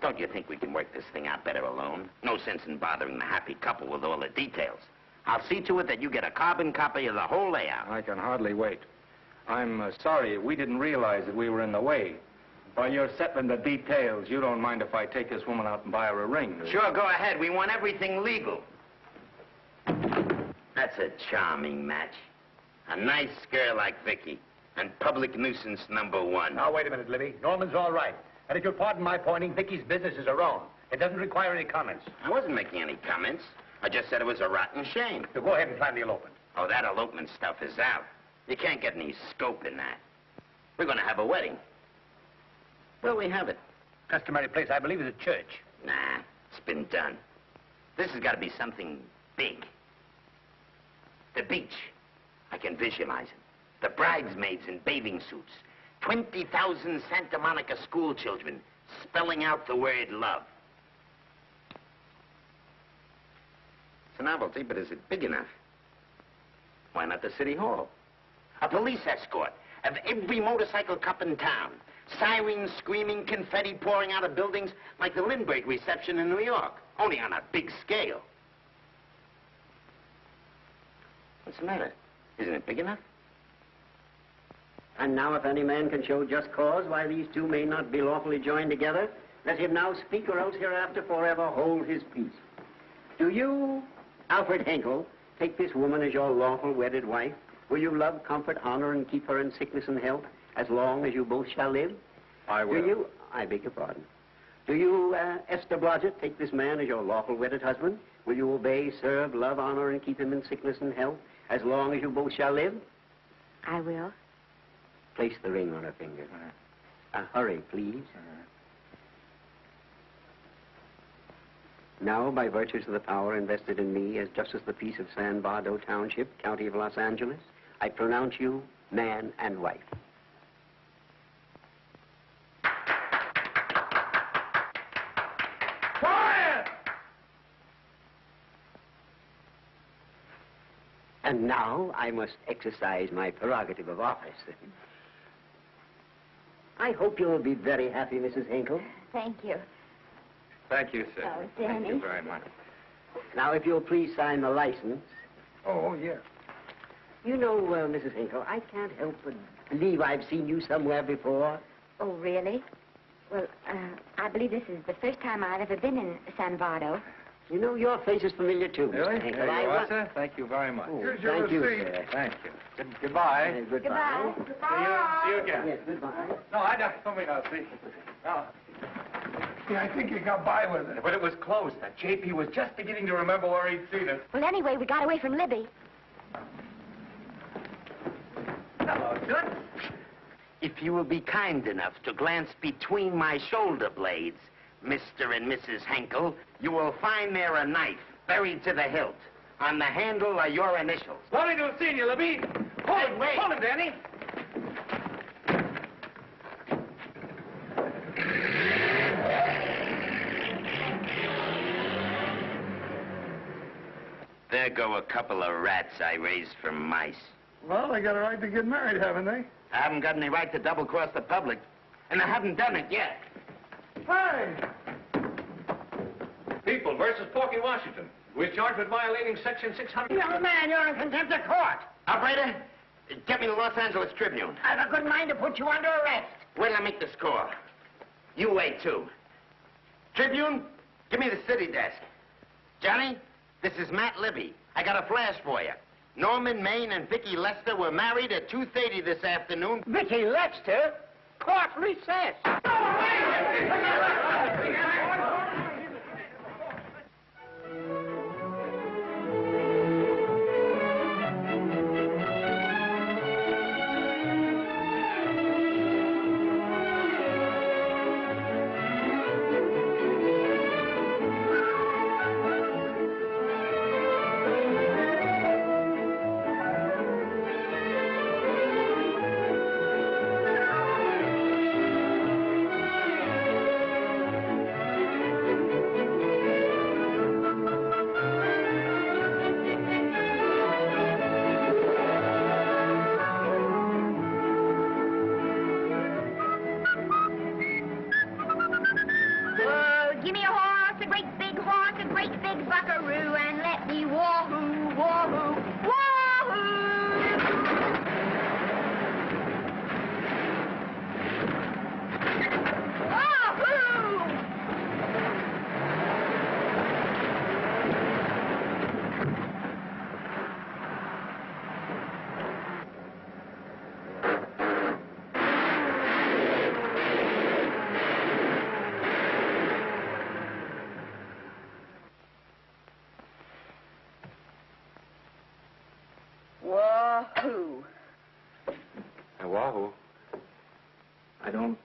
Don't you think we can work this thing out better alone? No sense in bothering the happy couple with all the details. I'll see to it that you get a carbon copy of the whole layout. I can hardly wait. I'm sorry. We didn't realize that we were in the way. While you're settling the details, you don't mind if I take this woman out and buy her a ring, do you? Sure, go ahead. We want everything legal. That's a charming match. A nice girl like Vicky. And public nuisance #1. Now, wait a minute, Libby. Norman's all right. And if you'll pardon my pointing, Vicky's business is her own. It doesn't require any comments. I wasn't making any comments. I just said it was a rotten shame. So go ahead and plan the elopement. Oh, that elopement stuff is out. You can't get any scope in that. We're going to have a wedding. Where'll we have it? Customary place, I believe, is a church. Nah, it's been done. This has got to be something big. The beach. I can visualize it. The bridesmaids in bathing suits. 20,000 Santa Monica school children spelling out the word love. It's a novelty, but is it big enough? Why not the city hall? A police escort of every motorcycle cop in town. Sirens screaming, confetti pouring out of buildings like the Lindbergh reception in New York, only on a big scale. What's the matter? Isn't it big enough? And now, if any man can show just cause why these two may not be lawfully joined together, let him now speak, or else hereafter forever hold his peace. Do you, Alfred Henkel, take this woman as your lawful wedded wife? Will you love, comfort, honor, and keep her in sickness and health as long as you both shall live? I will. Do you, I beg your pardon. Do you, Esther Blodgett, take this man as your lawful wedded husband? Will you obey, serve, love, honor, and keep him in sickness and health as long as you both shall live? I will. Place the ring on her finger. Hurry, please. Now, by virtues of the power invested in me as Justice of the Peace of San Bardo Township, County of Los Angeles, I pronounce you man and wife. Quiet! And now I must exercise my prerogative of office. I hope you'll be very happy, Mrs. Hinkle. Thank you. Thank you, sir. Oh, Thank you Danny. very much. Now, if you'll please sign the license. Oh, yeah. You know, Mrs. Hinkle, I can't help but believe I've seen you somewhere before. Oh, really? Well, I believe this is the first time I've ever been in San Bardo. You know, your face is familiar, too, Really? Mr. Hinkle. There you are, sir. Thank you very much. Oh, Here's your thank you, receipt. sir. Thank you. Goodbye. Goodbye. See you again. Yes, goodbye. No, I don't. Let me now, see. No. Yeah, I think you got by with it. But it was close. That JP was just beginning to remember where he'd seen it. Well, anyway, we got away from Libby. Hello, sir. If you will be kind enough to glance between my shoulder blades, Mr. and Mrs. Henkel, you will find there a knife buried to the hilt. On the handle are your initials. Lovely to have seen you, Libby. Hold it, wait. Hold it, Danny. There go a couple of rats I raised from mice. Well, they got a right to get married, haven't they? I haven't got any right to double-cross the public, and I haven't done it yet. Hey! People versus Porky Washington. We're charged with violating Section 600. Young man, you're in contempt of court. Operator, get me the Los Angeles Tribune. I've a good mind to put you under arrest. Wait till I make the score. You wait, too. Tribune, give me the city desk. Johnny, this is Matt Libby. I got a flash for you. Norman Maine and Vicky Lester were married at 2:30 this afternoon. Vicky Lester? Court recess. me a horse, a great big horse, a great big buckaroo, and let me wahoo, wahoo, Wahoo. Wahoo. I don't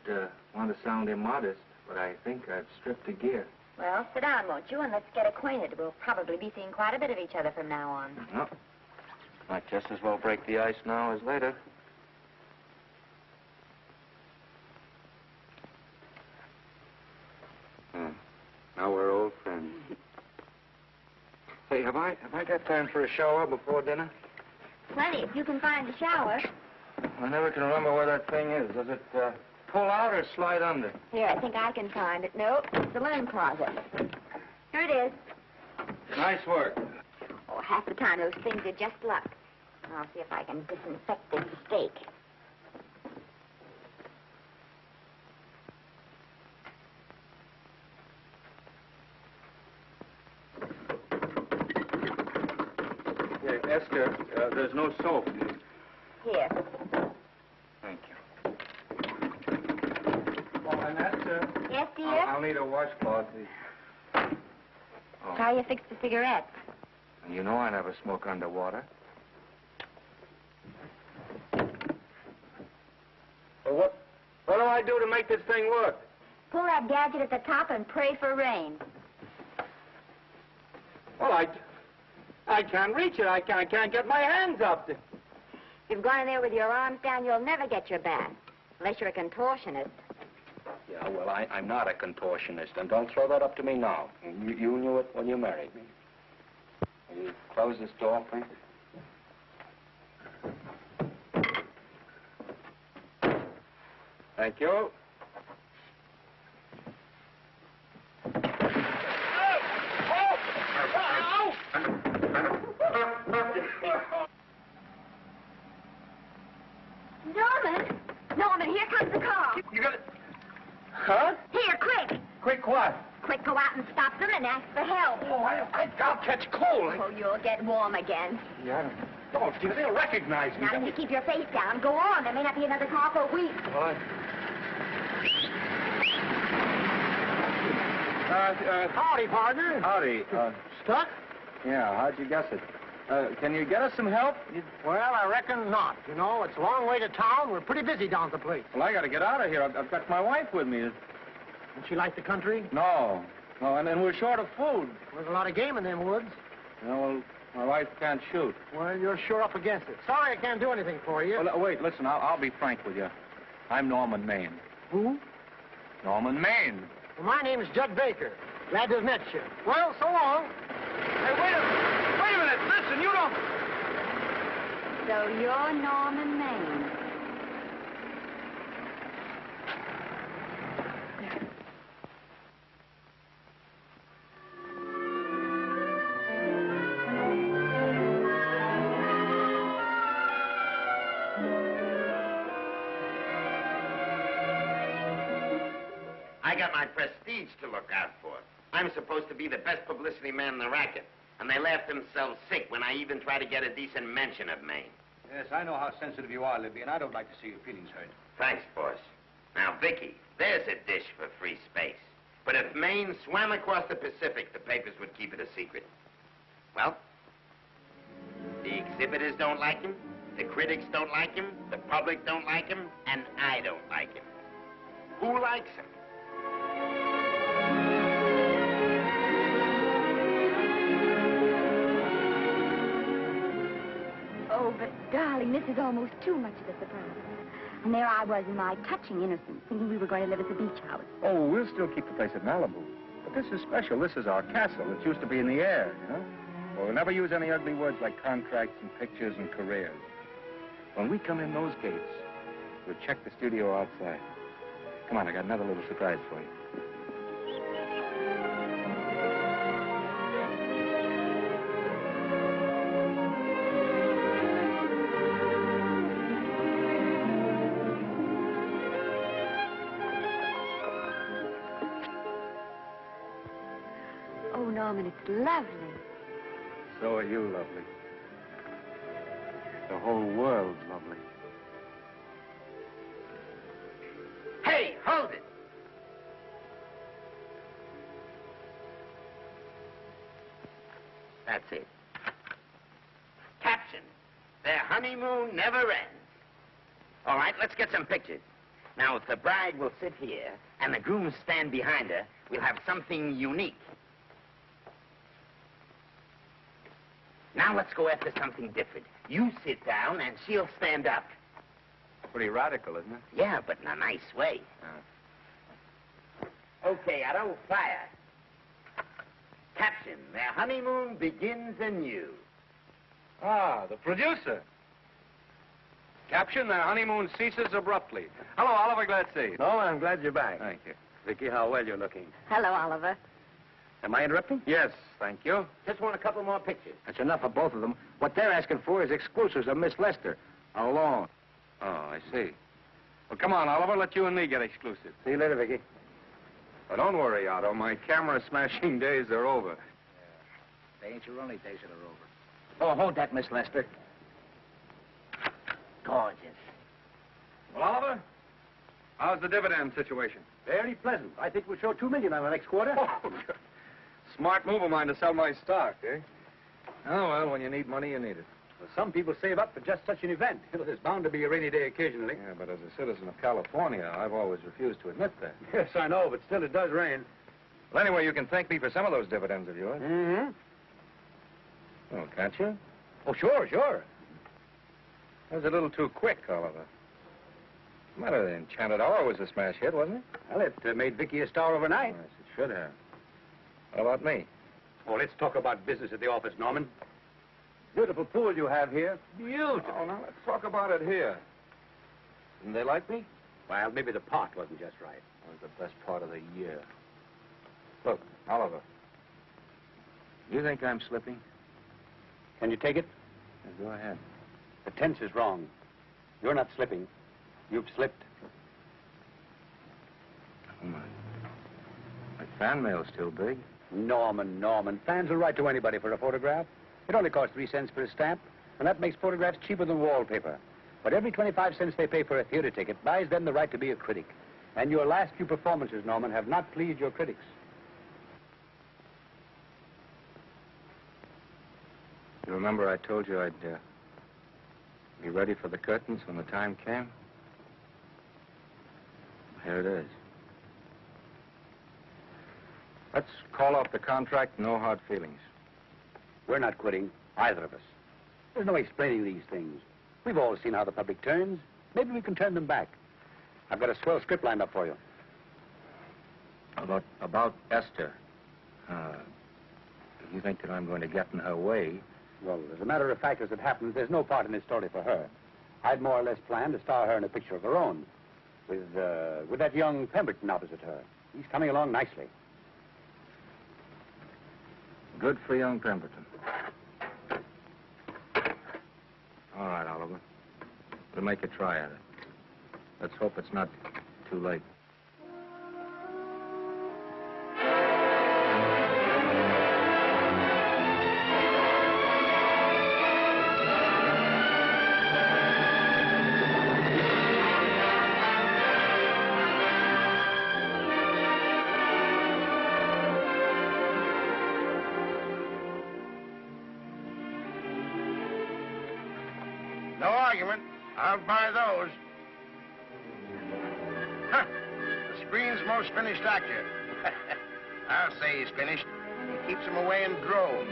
want to sound immodest, but I think I've stripped a gear. Well, sit down, won't you, and let's get acquainted. We'll probably be seeing quite a bit of each other from now on. No. Might just as well break the ice now as later. Now we're old friends. Hey, have I got time for a shower before dinner? Plenty, if you can find a shower. I never can remember where that thing is. Does it pull out or slide under? Here, I think I can find it. Nope, it's the linen closet. Here it is. Nice work. Oh, half the time those things are just luck. I'll see if I can disinfect this steak. Yeah, Esther, there's no soap. Here. Thank you. Oh, and Esther. Yes, dear? I'll need a washcloth, please. Oh. How you fix the cigarettes? And you know I never smoke underwater. Well, what do I do to make this thing work? Pull that gadget at the top and pray for rain. Well, I can't reach it. I can't get my hands up. If you've gone in there with your arms down, you'll never get your bath. Unless you're a contortionist. Yeah, well, I'm not a contortionist, and don't throw that up to me now. You knew it when you married me. Will you close this door, please? Thank you. Norman, here comes the car. You got it? Huh? Here, quick. Quick what? Quick, go out and stop them and ask for help. Oh, I'll catch cold. Oh, you'll get warm again. Yeah, don't, dear. They'll recognize me. Now, you keep your face down. Go on. There may not be another car for a week. What? Howdy, partner. Howdy. Stuck? Yeah, how'd you guess it? Can you get us some help? Well, I reckon not. You know, it's a long way to town. We're pretty busy down at the place. Well, I got to get out of here. I've got my wife with me. Don't she like the country? No, and we're short of food. There's a lot of game in them woods. You know, well, my wife can't shoot. Well, you're sure up against it. Sorry I can't do anything for you. Well, wait, listen, I'll be frank with you. I'm Norman Maine. Who? Norman Maine. Well, my name is Judd Baker. Glad to have met you. Well, so long. Hey, wait a minute. Listen, you don't... So you're Norman Maine. I got my prestige to look out for. I'm supposed to be the best publicity man in the racket. And they laughed themselves sick when I even tried to get a decent mention of Maine. Yes, I know how sensitive you are, Libby, and I don't like to see your feelings hurt. Thanks, boss. Now, Vicky, there's a dish for free space. But if Maine swam across the Pacific, the papers would keep it a secret. Well, the exhibitors don't like him, the critics don't like him, the public don't like him, and I don't like him. Who likes him? Oh, but, darling, this is almost too much of a surprise. And there I was in my touching innocence, thinking we were going to live at the beach house. Oh, we'll still keep the place at Malibu. But this is special. This is our castle. It used to be in the air, you know? Well, we'll never use any ugly words like contracts and pictures and careers. When we come in those gates, we'll check the studio outside. Come on, I got another little surprise for you. Norman, it's lovely. So are you lovely. The whole world's lovely. Hey, hold it! That's it. Caption: their honeymoon never ends. All right, let's get some pictures. Now, if the bride will sit here and the groom stand behind her, we'll have something unique. Now let's go after something different. You sit down and she'll stand up. Pretty radical, isn't it? Yeah, but in a nice way. Okay, Otto, fire. Caption: their honeymoon begins anew. Ah, the producer. Caption: their honeymoon ceases abruptly. Hello, Oliver, glad to see you. Oh, I'm glad you're back. Thank you. Vicky, how well you're looking. Hello, Oliver. Am I interrupting? Yes, thank you. Just want a couple more pictures. That's enough of both of them. What they're asking for is exclusives of Miss Lester. Alone. Oh, I see. Well, come on, Oliver, let you and me get exclusive. See you later, Vicky. But don't worry, Otto. My camera smashing days are over. They ain't your only days that are over. Oh, hold that, Miss Lester. Gorgeous. Well, Oliver, how's the dividend situation? Very pleasant. I think we'll show $2 million on the next quarter. Oh, smart move of mine to sell my stock, eh? Oh, well, when you need money, you need it. Well, some people save up for just such an event. There's bound to be a rainy day occasionally. Yeah, but as a citizen of California, I've always refused to admit that. Yes, I know, but still it does rain. Well, anyway, you can thank me for some of those dividends of yours. Mm-hmm. Oh, can't you? Oh, sure. That was a little too quick, Oliver. What's the matter? The Enchanted Hour was a smash hit, wasn't it? Well, it made Vicky a star overnight. Yes, it should have. What about me? Oh, let's talk about business at the office, Norman. Beautiful pool you have here. Beautiful. Oh, now let's talk about it here. Didn't they like me? Well, maybe the pot wasn't just right. It was the best part of the year. Look, Oliver. You think I'm slipping? Can you take it? Yeah, go ahead. The tense is wrong. You're not slipping. You've slipped. Oh, my fan mail's still big. Norman. Fans will write to anybody for a photograph. It only costs 3 cents for a stamp, and that makes photographs cheaper than wallpaper. But every 25 cents they pay for a theater ticket buys them the right to be a critic. And your last few performances, Norman, have not pleased your critics. You remember I told you I'd be ready for the curtains when the time came? Here it is. Let's call off the contract, no hard feelings. We're not quitting, either of us. There's no explaining these things. We've all seen how the public turns. Maybe we can turn them back. I've got a swell script lined up for you. About Esther. You think that I'm going to get in her way? Well, as a matter of fact, as it happens, there's no part in this story for her. I'd more or less planned to star her in a picture of her own, with that young Pemberton opposite her. He's coming along nicely. Good for young Pemberton. All right, Oliver. We'll make a try at it. Let's hope it's not too late. No argument. I'll buy those. Huh. The screen's most finished actor. I'll say he's finished. He keeps them away in droves.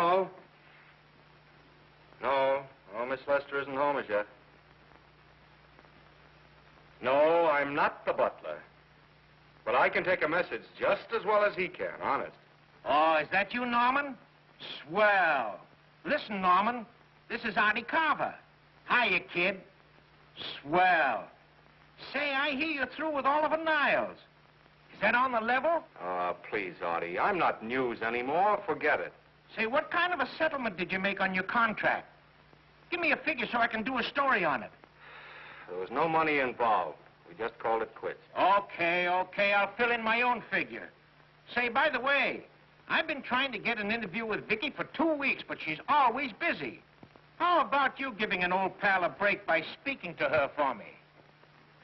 Hello? No, Miss Lester isn't home as yet. No, I'm not the butler. But I can take a message just as well as he can, honest. Oh, is that you, Norman? Swell. Listen, Norman, this is Artie Carver. Hiya, kid. Swell. Say, I hear you're through with Oliver Niles. Is that on the level? Please, Artie, I'm not news anymore. Forget it. Say, what kind of a settlement did you make on your contract? Give me a figure so I can do a story on it. There was no money involved. We just called it quits. Okay, I'll fill in my own figure. Say, by the way, I've been trying to get an interview with Vicky for 2 weeks, but she's always busy. How about you giving an old pal a break by speaking to her for me?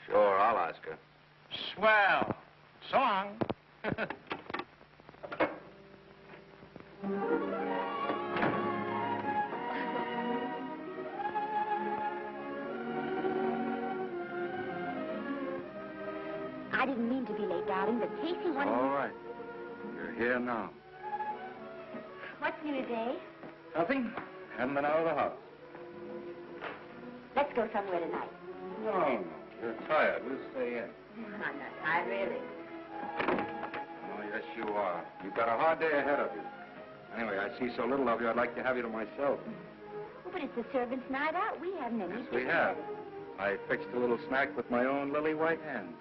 Sure, I'll ask her. Swell. So long. I didn't mean to be late, darling, but Casey wanted... All right. You're here now. What's new today? Nothing. Haven't been out of the house. Let's go somewhere tonight. No. You're tired. We'll stay in. I'm not tired, really. Oh, yes, you are. You've got a hard day ahead of you. Anyway, I see so little of you, I'd like to have you to myself. Oh, but it's a servant's night out. We haven't any... Yes, we have. I fixed a little snack with my own lily white hands.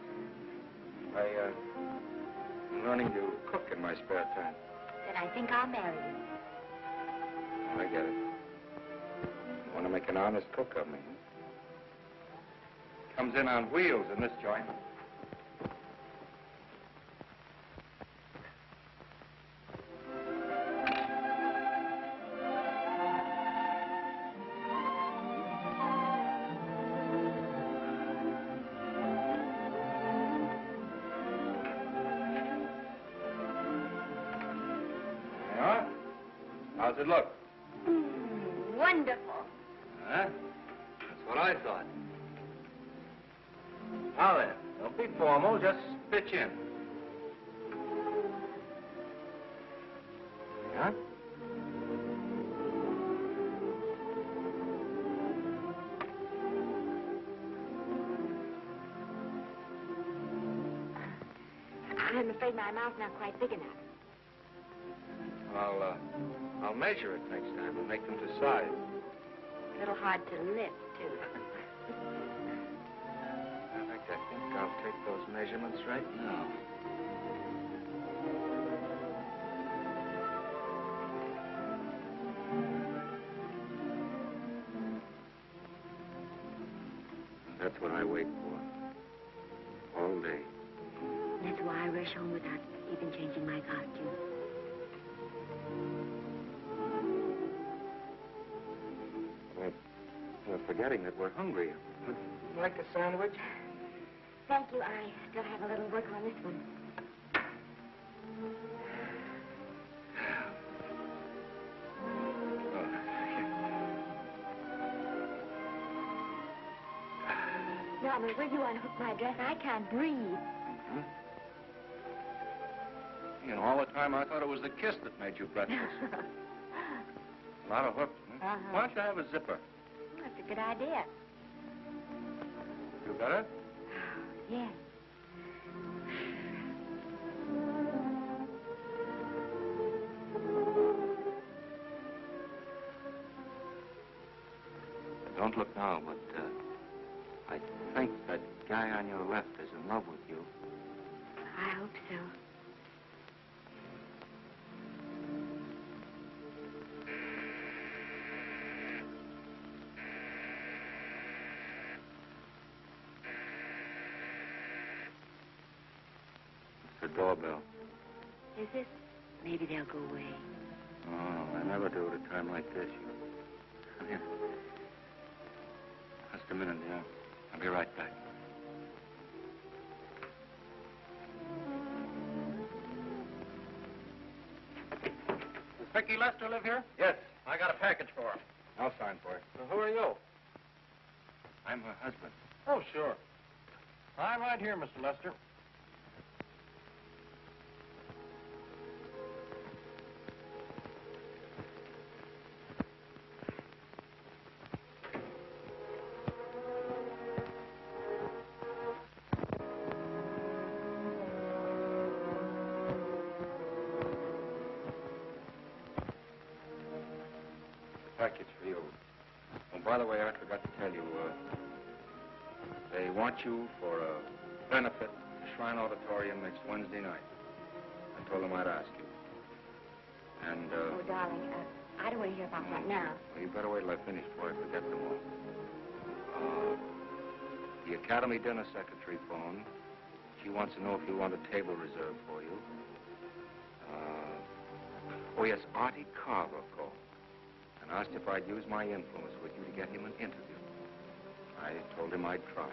I'm learning to cook in my spare time. Then I think I'll marry you. I get it. You want to make an honest cook of me. Comes in on wheels in this joint. How's it look? Wonderful. Huh? That's what I thought. Now then, don't be formal, just pitch in. Yeah? I'm afraid my mouth's not quite big enough. I'll measure it next time and make them to size. A little hard to lift, too. In fact, I think I'll take those measurements right now. That's what I wait for. All day. That's why I rush home without even changing my costume. We're forgetting that we're hungry. Would you like a sandwich? Thank you. I still have a little work on this one. Norman, will you unhook my dress? I can't breathe. Mm-hmm. You know, all the time I thought it was the kiss that made you breathless. A lot of hooks, huh? Why don't you have a zipper? That's a good idea. You better? Yes. Don't look now, but I think that guy on your left is in love with you. I hope so. It's the doorbell. Is it? Maybe they'll go away. Oh, I never do at a time like this. Come here. Just a minute, dear. I'll be right back. Does Vicky Lester live here? Yes. I got a package for her. I'll sign for it. So who are you? I'm her husband. Oh, sure. I'm right here, Mr. Lester. Package for you. Oh, by the way, I forgot to tell you, they want you for a benefit at the Shrine Auditorium next Wednesday night. I told them I'd ask you. And, Oh, darling, I don't want to hear about that now. Well, you better wait till I finish before I forget them all. The Academy dinner secretary phoned. She wants to know if you want a table reserved for you. Oh, yes, Artie Carver called and asked if I'd use my influence with you to get him an interview. I told him I'd try.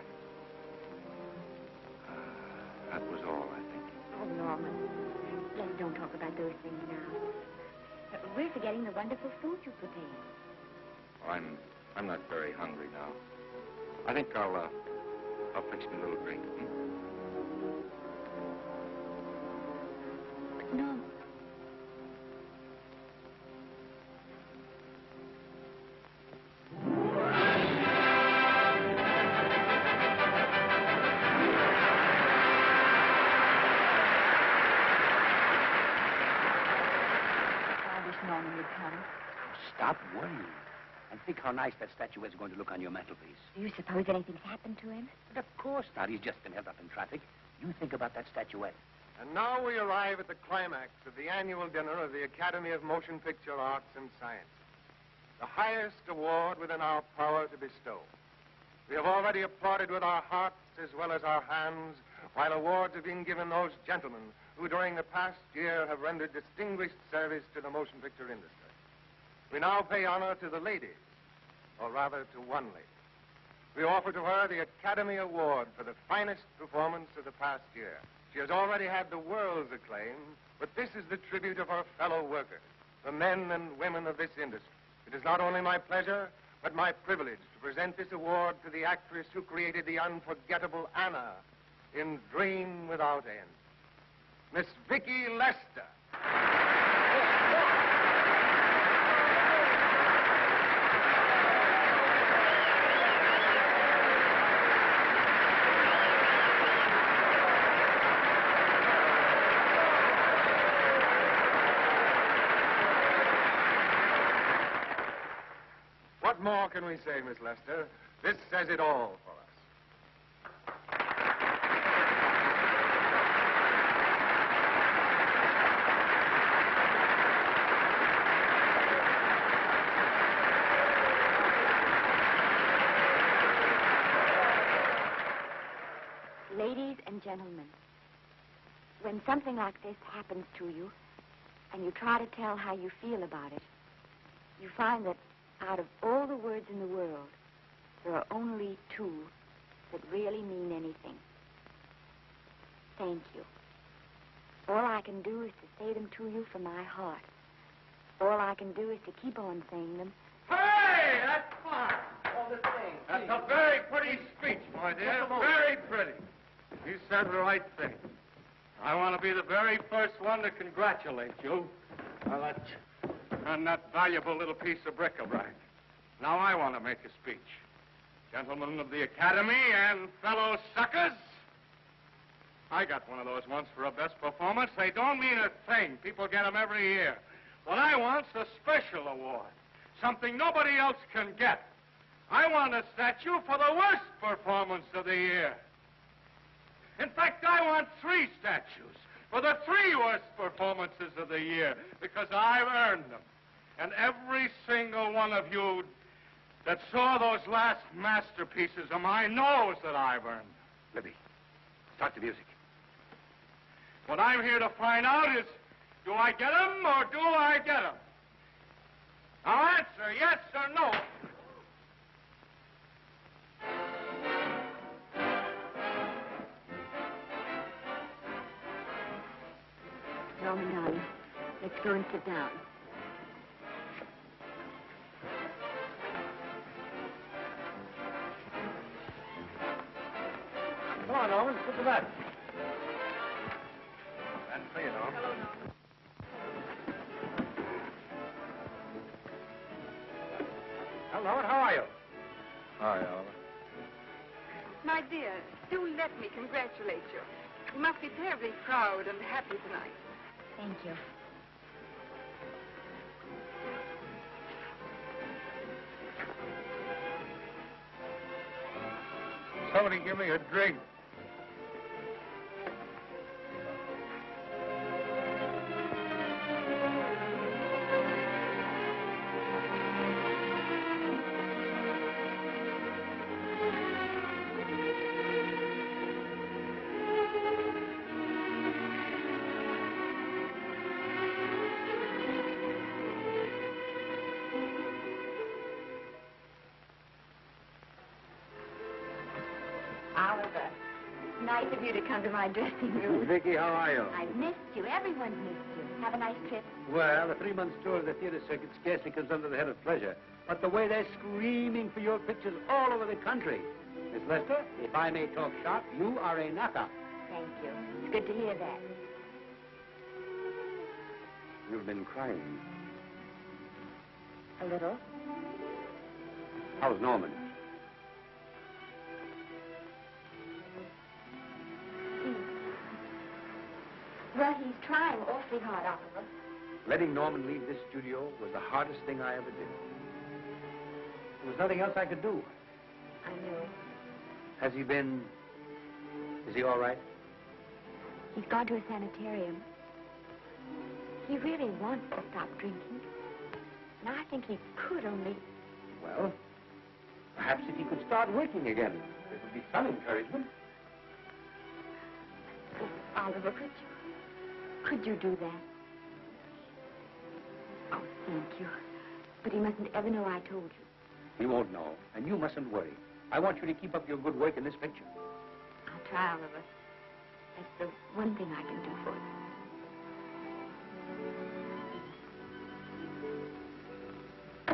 That was all, I think. Oh, Norman, let's don't talk about those things now. We're forgetting the wonderful food you prepared. Oh, I'm not very hungry now. I think I'll fix me a little drink. No. Norman would come. Stop worrying. And think how nice that statuette is going to look on your mantelpiece. Do you suppose anything's happened to him? But of course not. He's just been held up in traffic. You think about that statuette. And now we arrive at the climax of the annual dinner of the Academy of Motion Picture Arts and Sciences, the highest award within our power to bestow. We have already applauded with our hearts as well as our hands, while awards are being given those gentlemen who during the past year have rendered distinguished service to the motion picture industry. We now pay honor to the ladies, or rather to one lady. We offer to her the Academy Award for the finest performance of the past year. She has already had the world's acclaim, but this is the tribute of her fellow workers, the men and women of this industry. It is not only my pleasure, but my privilege to present this award to the actress who created the unforgettable Anna in Dream Without End, Miss Vicki Lester. What more can we say, Miss Lester? This says it all for us. Ladies and gentlemen, when something like this happens to you, and you try to tell how you feel about it, you find that out of all the words in the world, there are only two that really mean anything. Thank you. All I can do is to say them to you from my heart. All I can do is to keep on saying them. Hey, that's fine. All the thing. That's a very pretty speech, my dear. Very pretty. You said the right thing. I want to be the very first one to congratulate you on that valuable little piece of bric-a-brac. Now I want to make a speech. Gentlemen of the Academy and fellow suckers, I got one of those once for a best performance. They don't mean a thing. People get them every year. What I want's a special award, something nobody else can get. I want a statue for the worst performance of the year. In fact, I want 3 statues for the 3 worst performances of the year, because I've earned them. And every single one of you that saw those last masterpieces of mine knows that I've earned them. Libby, start the music. What I'm here to find out is, do I get them or do I get them? Now answer yes or no. Norman, darling, let's go and sit down. Come on, Norman, sit to that. That's for you, Norman. Hello, Norman, how are you? Hi, Oliver. My dear, do let me congratulate you. You must be terribly proud and happy tonight. Thank you. somebody give me a drink. Oliver, nice of you to come to my dressing room. Vicky, how are you? I missed you. Everyone's missed you. Have a nice trip. Well, a 3-month tour of the theater circuit scarcely comes under the head of pleasure. But the way they're screaming for your pictures all over the country. Miss Lester, if I may talk shop, you are a knockout. Thank you. It's good to hear that. You've been crying. A little. How's Norman? Well, he's trying awfully hard, Oliver. Letting Norman leave this studio was the hardest thing I ever did. There was nothing else I could do. I know. Has he been... Is he all right? He's gone to a sanitarium. He really wants to stop drinking. And I think he could only... Well, perhaps if he could start working again, it would be some encouragement. Oh, Oliver, could you do that? Oh, thank you. But he mustn't ever know I told you. He won't know, and you mustn't worry. I want you to keep up your good work in this picture. I'll try, Oliver. That's the one thing I can do for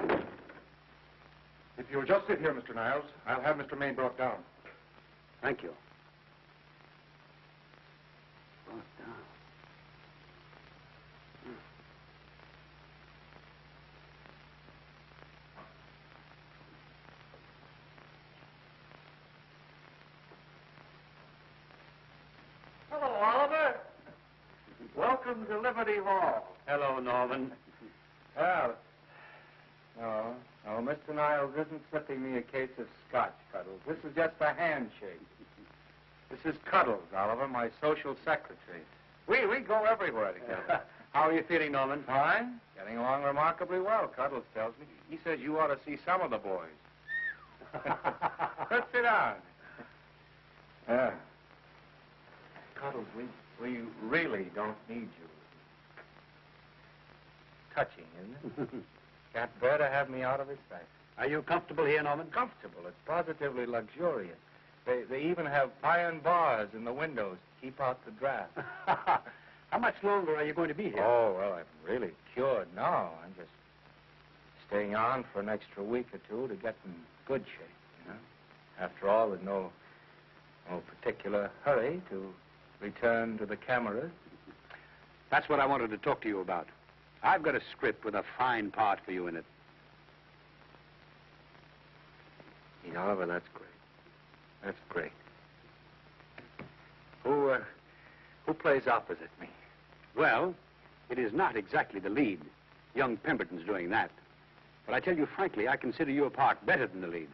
you. If you'll just sit here, Mr. Niles, I'll have Mr. Maine brought down. Thank you. Hello, Oliver. Welcome to Liberty Hall. Hello, Norman. Well, no, Mr. Niles isn't slipping me a case of scotch, Cuddles. This is just a handshake. This is Cuddles, Oliver, my social secretary. We go everywhere together. How are you feeling, Norman? Fine. Getting along remarkably well, Cuddles tells me. He says you ought to see some of the boys. Let's sit down. Yeah. Cuddles, we really don't need you. Touching, isn't it? Can't bear to have me out of his sight. Are you comfortable here, Norman? Comfortable. It's positively luxurious. They even have iron bars in the windows to keep out the draft. How much longer are you going to be here? Oh, well, I'm really cured now. I'm just staying on for an extra week or two to get in good shape, you know. After all, there's no particular hurry to return to the cameras. That's what I wanted to talk to you about. I've got a script with a fine part for you in it. Oliver, that's great. That's great. Who plays opposite me? Well, it is not exactly the lead. Young Pemberton's doing that. But I tell you frankly, I consider your part better than the lead.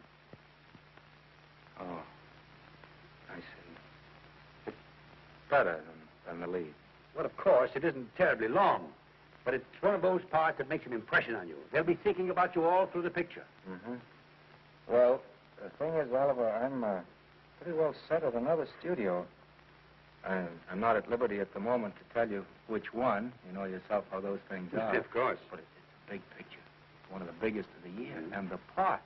Oh, I see. It's better than the lead. Well, of course, it isn't terribly long. But it's one of those parts that makes an impression on you. They'll be thinking about you all through the picture. Mm-hmm. Well, the thing is, Oliver, I'm pretty well set at another studio. I'm not at liberty at the moment to tell you which one. You know yourself how those things are. Of course. But it's a big picture. It's one of the biggest of the year. And the part.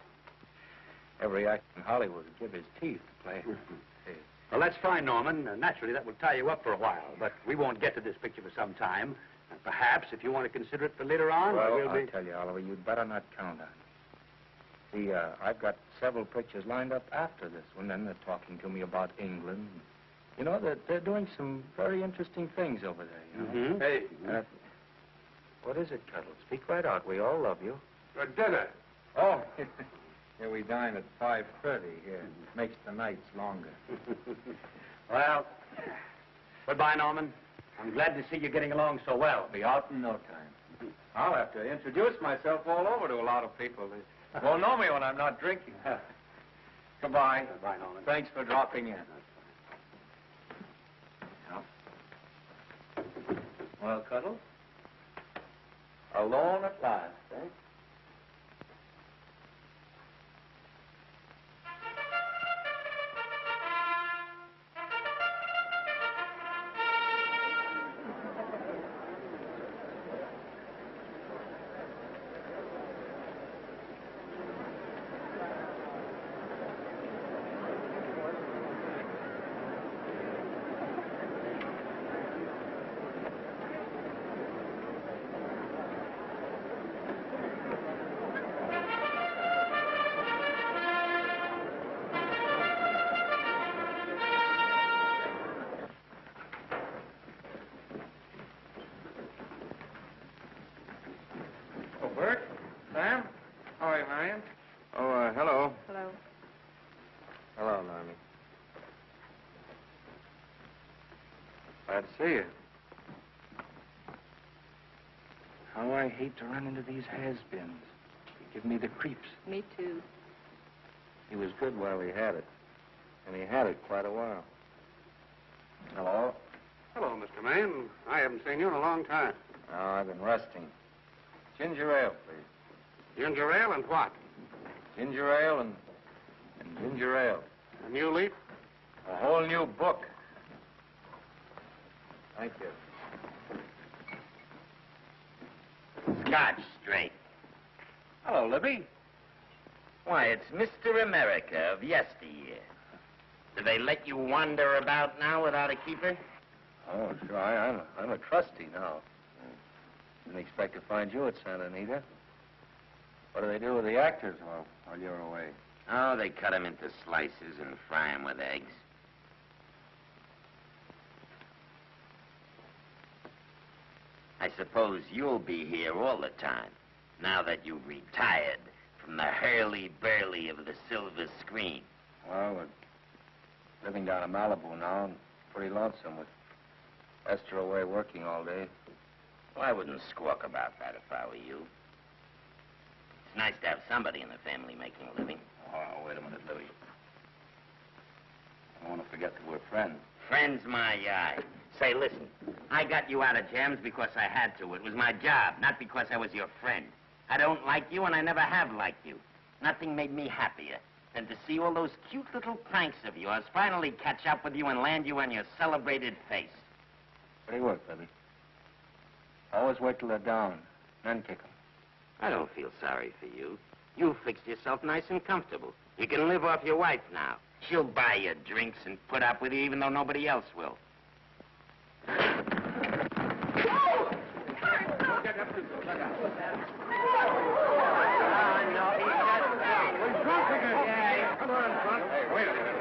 Every actor in Hollywood would give his teeth to play. Well, that's fine, Norman. Naturally, that will tie you up for a while. But we won't get to this picture for some time. And perhaps, if you want to consider it for later on, well, I'll tell you, Oliver, you'd better not count on it. See, I've got several pictures lined up after this one, and they're talking to me about England. You know, they're doing some very interesting things over there, you know? Mm-hmm. Hey. What is it, Cuddles? Speak right out. We all love you. For dinner. Oh, here we dine at 5:30 here. Makes the nights longer. Well, goodbye, Norman. I'm glad to see you getting along so well. Be out in no time. I'll have to introduce myself all over to a lot of people. They won't know me when I'm not drinking. Goodbye. Goodbye, Norman. Thanks for dropping in. Well, Cuddles? Alone at last, eh? Bert? Sam? How are you, Marion? Oh, hello. Hello. Hello, Normie. Glad to see you. How I hate to run into these has-beens. They give me the creeps. Me too. He was good while he had it. And he had it quite a while. Hello? Hello, Mr. Maine. I haven't seen you in a long time. Oh, I've been resting. Ginger ale, please. Ginger ale and what? Ginger ale and ginger ale. A new leaf? A whole new book. Thank you. Scotch straight. Hello, Libby. Why, it's Mr. America of yesteryear. Do they let you wander about now without a keeper? Oh, sure. I'm a trustee now. Didn't expect to find you at Santa Anita. What do they do with the actors while you're away? Oh, they cut them into slices and fry them with eggs. I suppose you'll be here all the time, now that you've retired from the hurly-burly of the silver screen. Well, we're living down in Malibu now, and pretty lonesome with Esther away working all day. Well, I wouldn't squawk about that if I were you. It's nice to have somebody in the family making a living. Oh, wait a minute, Libby. I don't want to forget that we're friends. Friends, my eye. Say, listen, I got you out of jams because I had to. It was my job, not because I was your friend. I don't like you, and I never have liked you. Nothing made me happier than to see all those cute little pranks of yours finally catch up with you and land you on your celebrated face. Pretty work, Libby. Always wait till they're down, then kick 'em. I don't feel sorry for you. You fixed yourself nice and comfortable. You can live off your wife now. She'll buy you drinks and put up with you even though nobody else will. Wait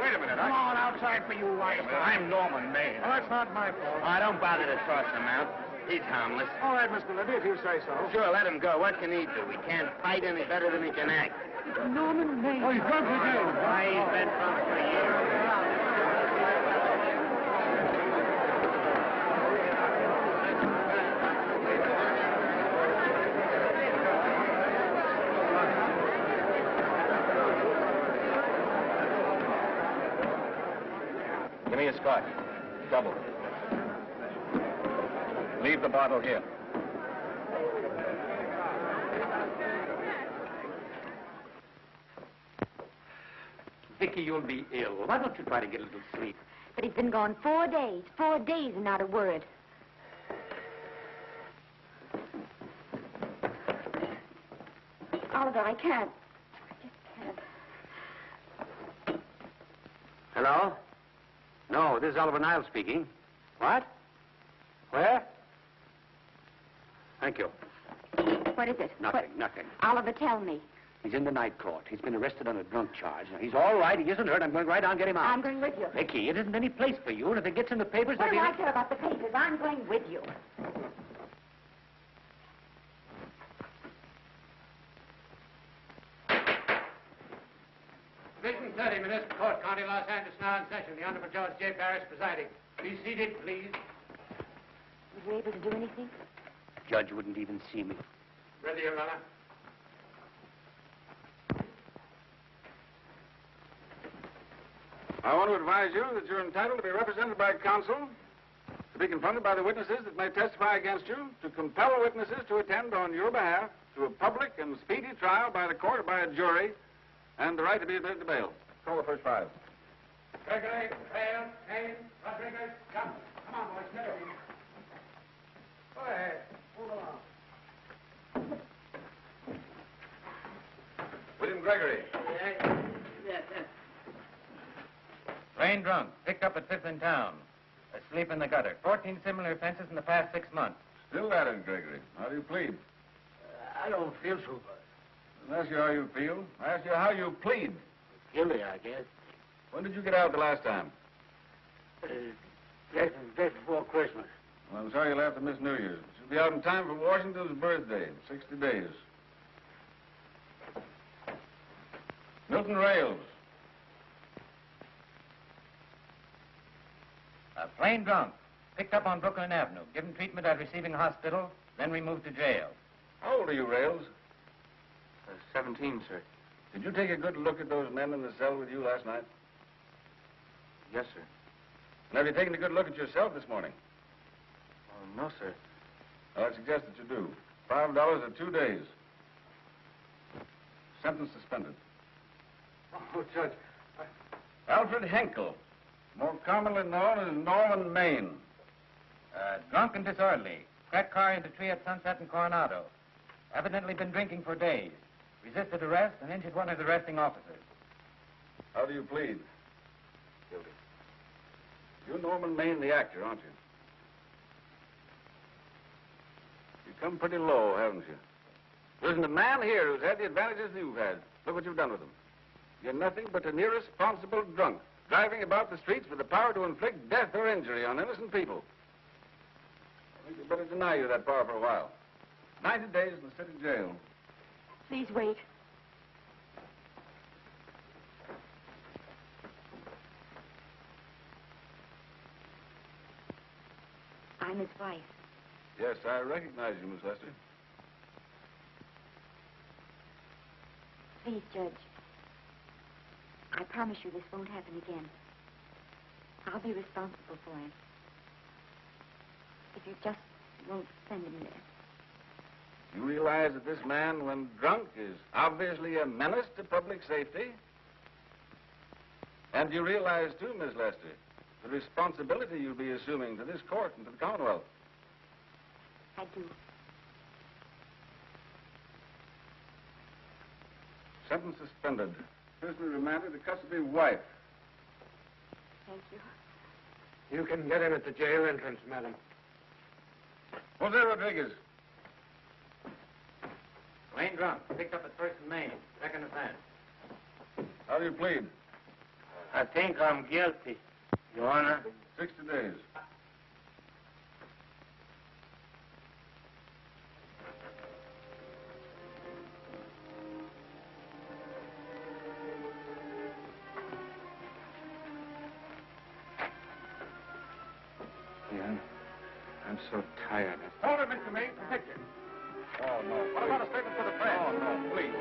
a minute. Come on outside for you, wife. I'm Norman Maine. Oh, it's not my fault. Oh, don't bother to toss him out. He's harmless. All right, Mr. Libby, if you say so. Sure, let him go. What can he do? He can't fight any better than he can act. Norman Maine. Oh, he's drunk again. Why, he's been drunk for years. Give me a scotch. Double. Leave the bottle here. Vicky, you'll be ill. Why don't you try to get a little sleep? But he's been gone 4 days. 4 days and not a word. Oliver, I can't. I just can't. Hello? No, this is Oliver Niles speaking. What? Where? Thank you. What is it? Nothing. Oliver, tell me. He's in the night court. He's been arrested on a drunk charge. Now, he's all right. He isn't hurt. I'm going right on and get him out. I'm going with you. Vicky, it isn't any place for you, and if it gets in the papers, What there'll do be... I care about the papers? I'm going with you. Division 30, Municipal Court, County Los Angeles, now in session. The Honorable Judge J. Parrish presiding. Be seated, please. Was you able to do anything? The judge wouldn't even see me. Ready, Your Honor. I want to advise you that you're entitled to be represented by counsel, to be confronted by the witnesses that may testify against you, to compel witnesses to attend on your behalf to a public and speedy trial by the court or by a jury, and the right to be admitted to bail. Call the first five. Gregory, Hale, Haynes, Rodriguez, come. Come on, boys, get over here. Go ahead. Move along. William Gregory. Yes. Plain drunk, picked up at 5th in town. Asleep in the gutter. 14 similar offenses in the past 6 months. Still at it, Gregory. How do you plead? I don't feel so good. I didn't ask you how you feel. I asked you how you plead. Guilty, I guess. When did you get out the last time? Just before Christmas. Well, I'm sorry you'll have to miss New Year's. You'll be out in time for Washington's birthday in 60 days. Milton Rails. Plain drunk, picked up on Brooklyn Avenue, given treatment at receiving hospital, then removed to jail. How old are you, Rails? 17, sir. Did you take a good look at those men in the cell with you last night? Yes, sir. And have you taken a good look at yourself this morning? No, sir. Well, I suggest that you do. $5 or 2 days. Sentence suspended. Oh, Judge. Alfred Henkel, more commonly known as Norman Maine. Drunk and disorderly. Cracked car into tree at Sunset and Coronado. Evidently been drinking for days. Resisted arrest and injured one of the arresting officers. How do you plead? Guilty. You're Norman Maine, the actor, aren't you? You've come pretty low, haven't you? There isn't a man here who's had the advantages you've had. Look what you've done with them. You're nothing but an irresponsible drunk, driving about the streets with the power to inflict death or injury on innocent people. I think you'd better deny you that power for a while. 90 days in the city jail. Please wait. I'm his wife. Yes, I recognize you, Miss Lester. Please, Judge. I promise you this won't happen again. I'll be responsible for him. If you just won't send him there. You realize that this man, when drunk, is obviously a menace to public safety? And you realize, too, Miss Lester, the responsibility you'll be assuming to this court and to the Commonwealth. I do. Sentence suspended. Prisoner remanded to custody of wife. Thank you. You can get in at the jail entrance, madam. Jose Rodriguez. Plain drunk, picked up at 1st and Maine. Second offense. How do you plead? I think I'm guilty, Your Honor. 60 days. Yeah, I'm so tired. Hold it, Mr. Maine, for picture. Oh, no. What about a statement for the press? Oh, no, please.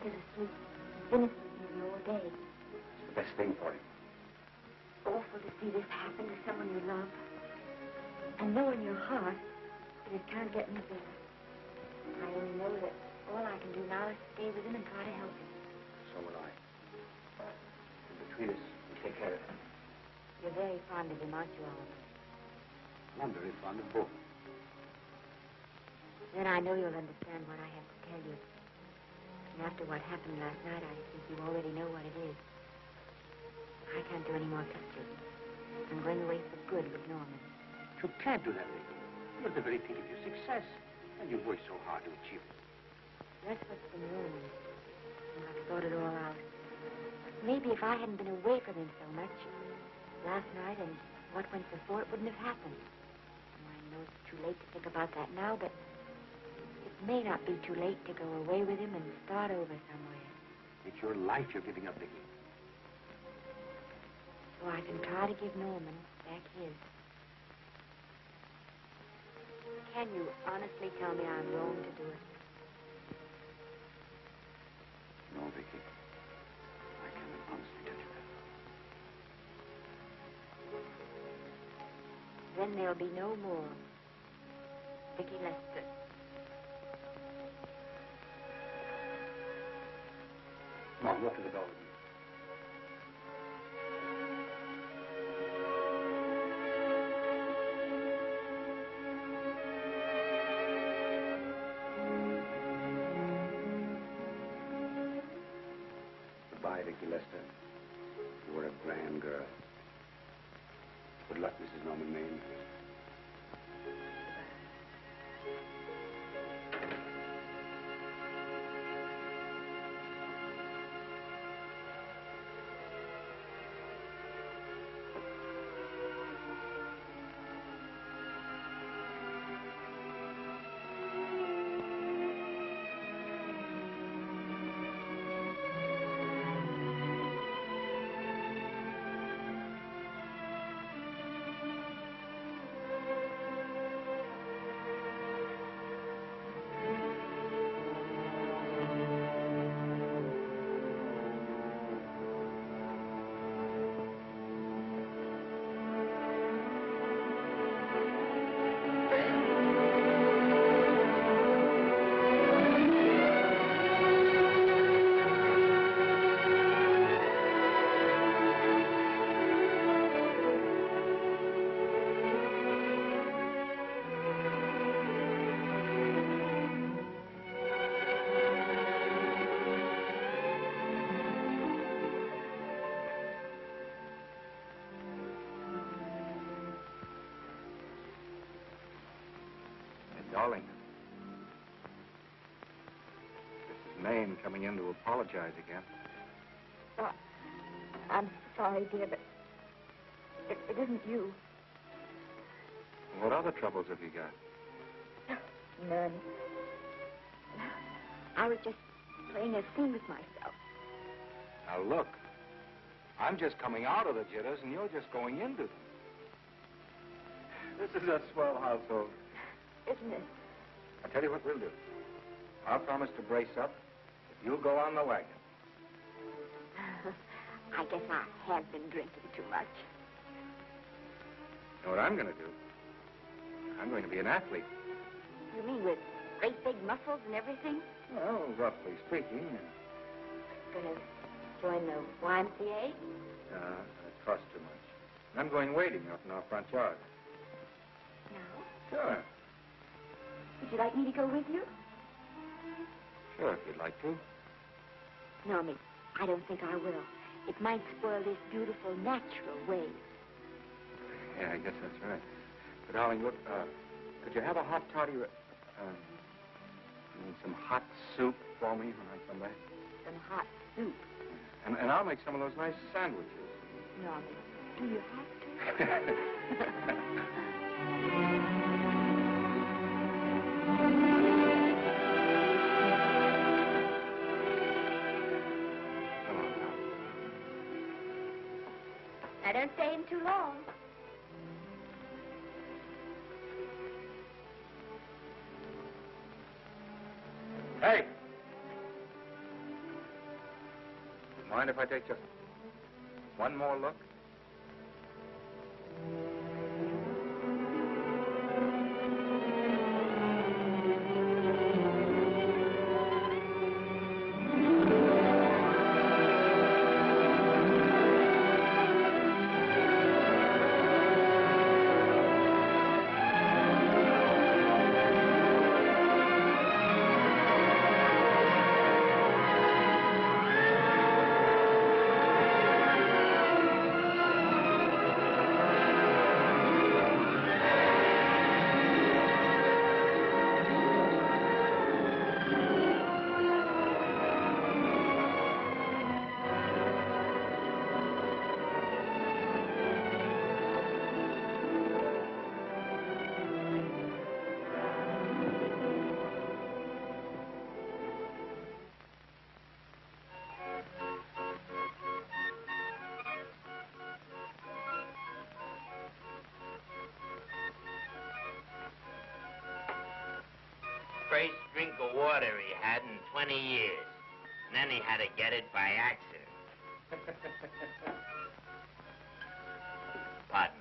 He's asleep innocently all day. It's the best thing for him. Awful to see this happen to someone you love. And know in your heart that it can't get any better. I only know that all I can do now is stay with him and try to help him. So will I. And between us, we'll take care of him. You're very fond of him, aren't you, Oliver? I'm very fond of both. Then I know you'll understand what I have to tell you. And after what happened last night, I think you already know what it is. I can't do any more pictures. I'm going away for good with Norman. You can't do that, Vicky. You're at the very peak of your success. And you've worked so hard to achieve it. That's what's been wrong. And I've thought it all out. Maybe if I hadn't been away from him so much, last night and what went before, it wouldn't have happened. I know it's too late to think about that now, but it may not be too late to go away with him and start over somewhere. It's your life you're giving up, Vicky. so I can try to give Norman back his. Can you honestly tell me I'm wrong to do it? No, Vicky. I can't honestly tell you that. Then there'll be no more Vicky Lester. Come on, go to the door. Goodbye, Vicky Lester. You were a grand girl. Good luck, Mrs. Norman Maine. Darling, this is Maine coming in to apologize again. Oh, I'm sorry, dear, but it isn't you. What other troubles have you got? None. I was just playing a scene with myself. Now, look. I'm just coming out of the jitters, and you're just going into them. This is a swell household. Isn't it? I'll tell you what we'll do. I'll promise to brace up if you'll go on the wagon. I guess I have been drinking too much. You know what I'm going to do? I'm going to be an athlete. You mean with great big muscles and everything? Well, roughly speaking. Gonna join the YMCA? I trust too much. I'm going wading up in our front yard. No. Sure. Would you like me to go with you? Sure, if you'd like to. No, Miss, I don't think I will. It might spoil this beautiful, natural wave. Yeah, I guess that's right. But, darling, look, could you have a hot toddy, and some hot soup for me when I come back? Some hot soup? And I'll make some of those nice sandwiches. No, Miss, do you have to? Now, don't stay in too long. Hey! Do you mind if I take just one more look? first drink of water he had in 20 years. And then he had to get it by accident. Pardon.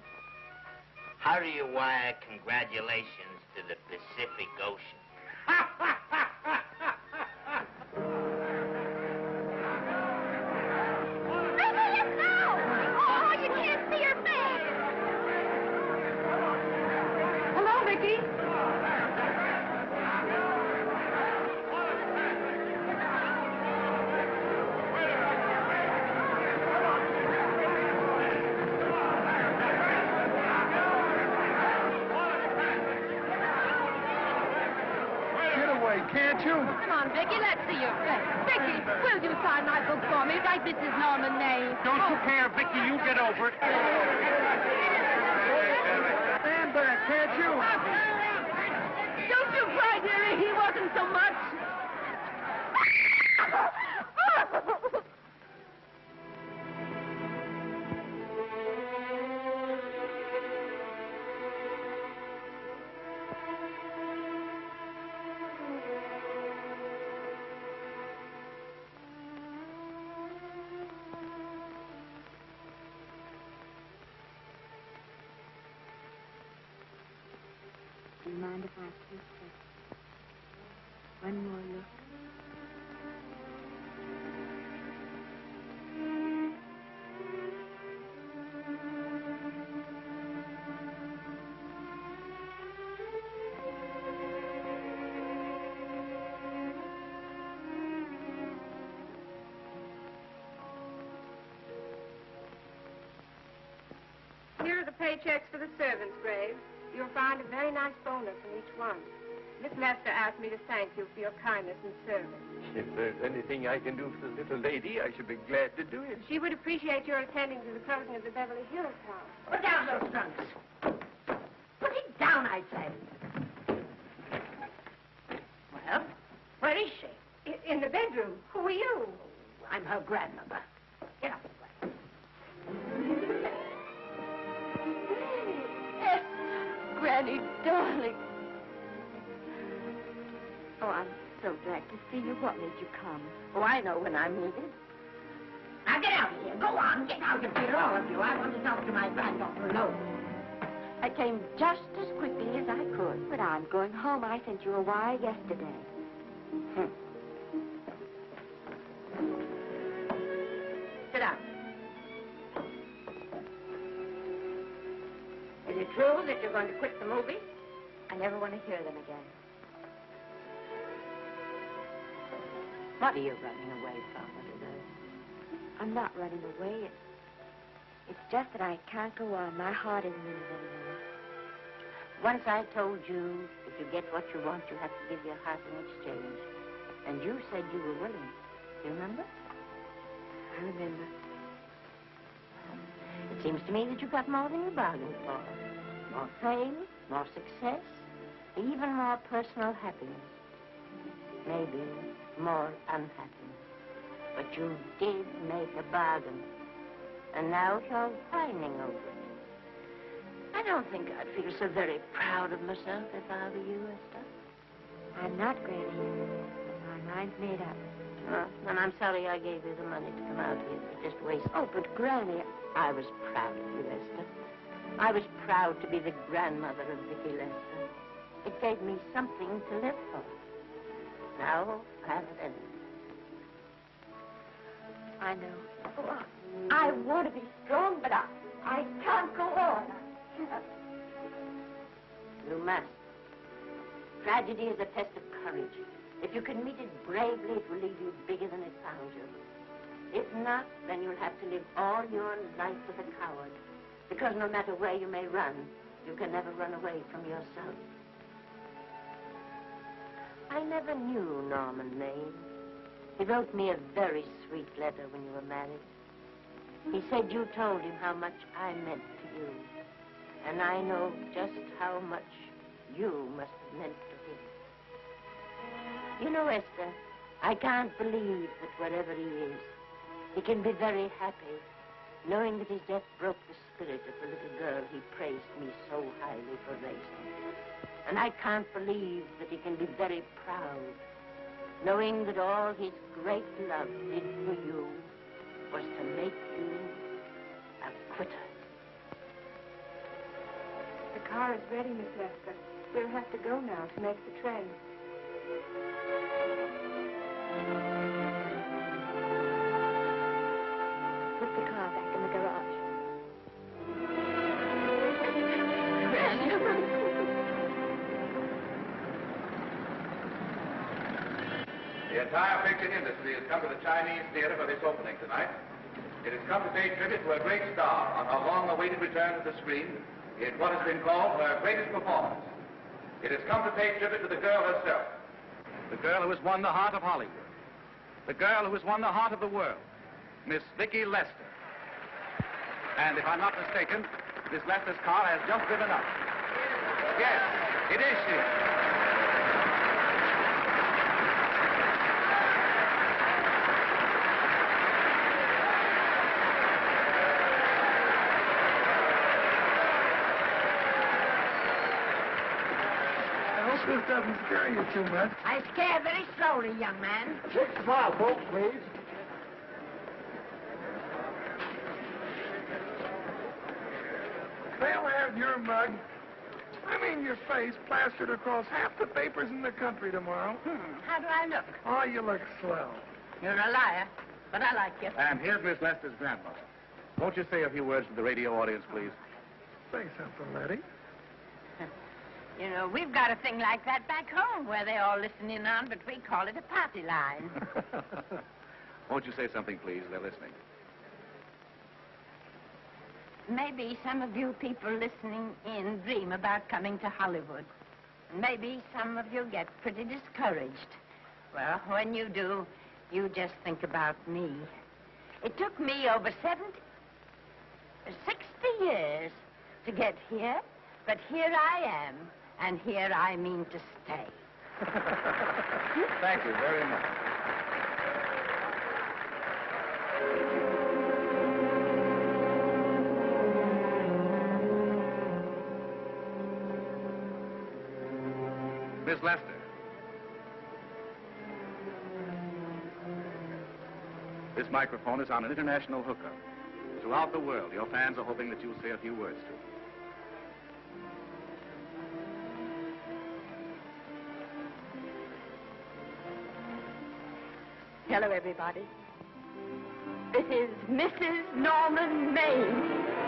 How do you wire congratulations to the Pacific Ocean? Hello, Vicky. Can't you? Come on, Vicky, let's see your face. Vicky, will you sign my book for me like Mrs. Norman Maine? Don't you care, Vicky? You get over it. Stand back, can't you? Don't you cry, dearie. He wasn't so much. Do you mind if I take one more look? Here are the paychecks for the servants, Graves. You'll find a very nice bonus in each one. Miss Lester asked me to thank you for your kindness and service. If there's anything I can do for the little lady, I should be glad to do it. She would appreciate your attending to the closing of the Beverly Hills house. Put down those trunks. Put it down, I say. Well, where is she? In the bedroom. Who are you? I'm her grandmother. Get up. Granny, darling. Oh, I'm so glad to see you. What made you come? Oh, I know when I'm needed. Now get out of here. Go on. Get out of here, all of you. I want to talk to my granddaughter alone. I came just as quickly as I could, but I'm going home. I sent you a wire yesterday. Sit down. Is it true that you're going to quit the movie? I never want to hear them again. What are you running away from, little girl? I'm not running away. It's just that I can't go on. My heart isn't in it anymore. Once I told you if you get what you want, you have to give your heart in exchange. And you said you were willing. You remember? I remember. It seems to me that you got more than you bargained for. More fame, more success, even more personal happiness. Maybe more unhappiness. But you did make a bargain. And now you're whining over it. I don't think I'd feel so very proud of myself if I were you, Esther. I'm not, Granny. My mind's made up. Well, and I'm sorry I gave you the money to come out here. It just wasted. Oh, but Granny... I was proud of you, Esther. I was proud to be the grandmother of Vicky Lester. It gave me something to live for. Now, have it ended. I know. Oh, I want to be strong, but I can't go on. You must. Tragedy is a test of courage. If you can meet it bravely, it will leave you bigger than it found you. If not, then you'll have to live all your life as a coward. Because no matter where you may run, you can never run away from yourself. I never knew Norman Maine. He wrote me a very sweet letter when you were married. He said you told him how much I meant to you. And I know just how much you must have meant to him. You know, Esther, I can't believe that wherever he is, he can be very happy, knowing that his death broke the spirit of the little girl he praised me so highly for raising. And I can't believe that he can be very proud, knowing that all his great love did for you was to make you a quitter. The car is ready, Miss Lester. We'll have to go now to make the train. Put the car back in the garage. The entire picture industry has come to the Chinese theater for this opening tonight. It has come to pay tribute to a great star on her long-awaited return to the screen in what has been called her greatest performance. It has come to pay tribute to the girl herself. The girl who has won the heart of Hollywood. The girl who has won the heart of the world. Miss Vicki Lester. And if I'm not mistaken, Miss Lester's car has just driven up. Yes, it is she. This doesn't scare you too much. I scare very slowly, young man. 6 o'clock, folks, please. They'll have your mug, your face, plastered across half the papers in the country tomorrow. How do I look? Oh, you look swell. You're a liar, but I like you. And here's Miss Lester's grandmother. Won't you say a few words to the radio audience, please? Say something, Letty. You know, we've got a thing like that back home where they all listen in on, but we call it a party line. Won't you say something, please? They're listening. Maybe some of you people listening in dream about coming to Hollywood. Maybe some of you get pretty discouraged. Well, when you do, you just think about me. It took me over 60 years to get here, but here I am, and here I mean to stay. Thank you very much. Miss Lester. This microphone is on an international hookup. Throughout the world, your fans are hoping that you'll say a few words to them. Hello, everybody. This is Mrs. Norman Maine.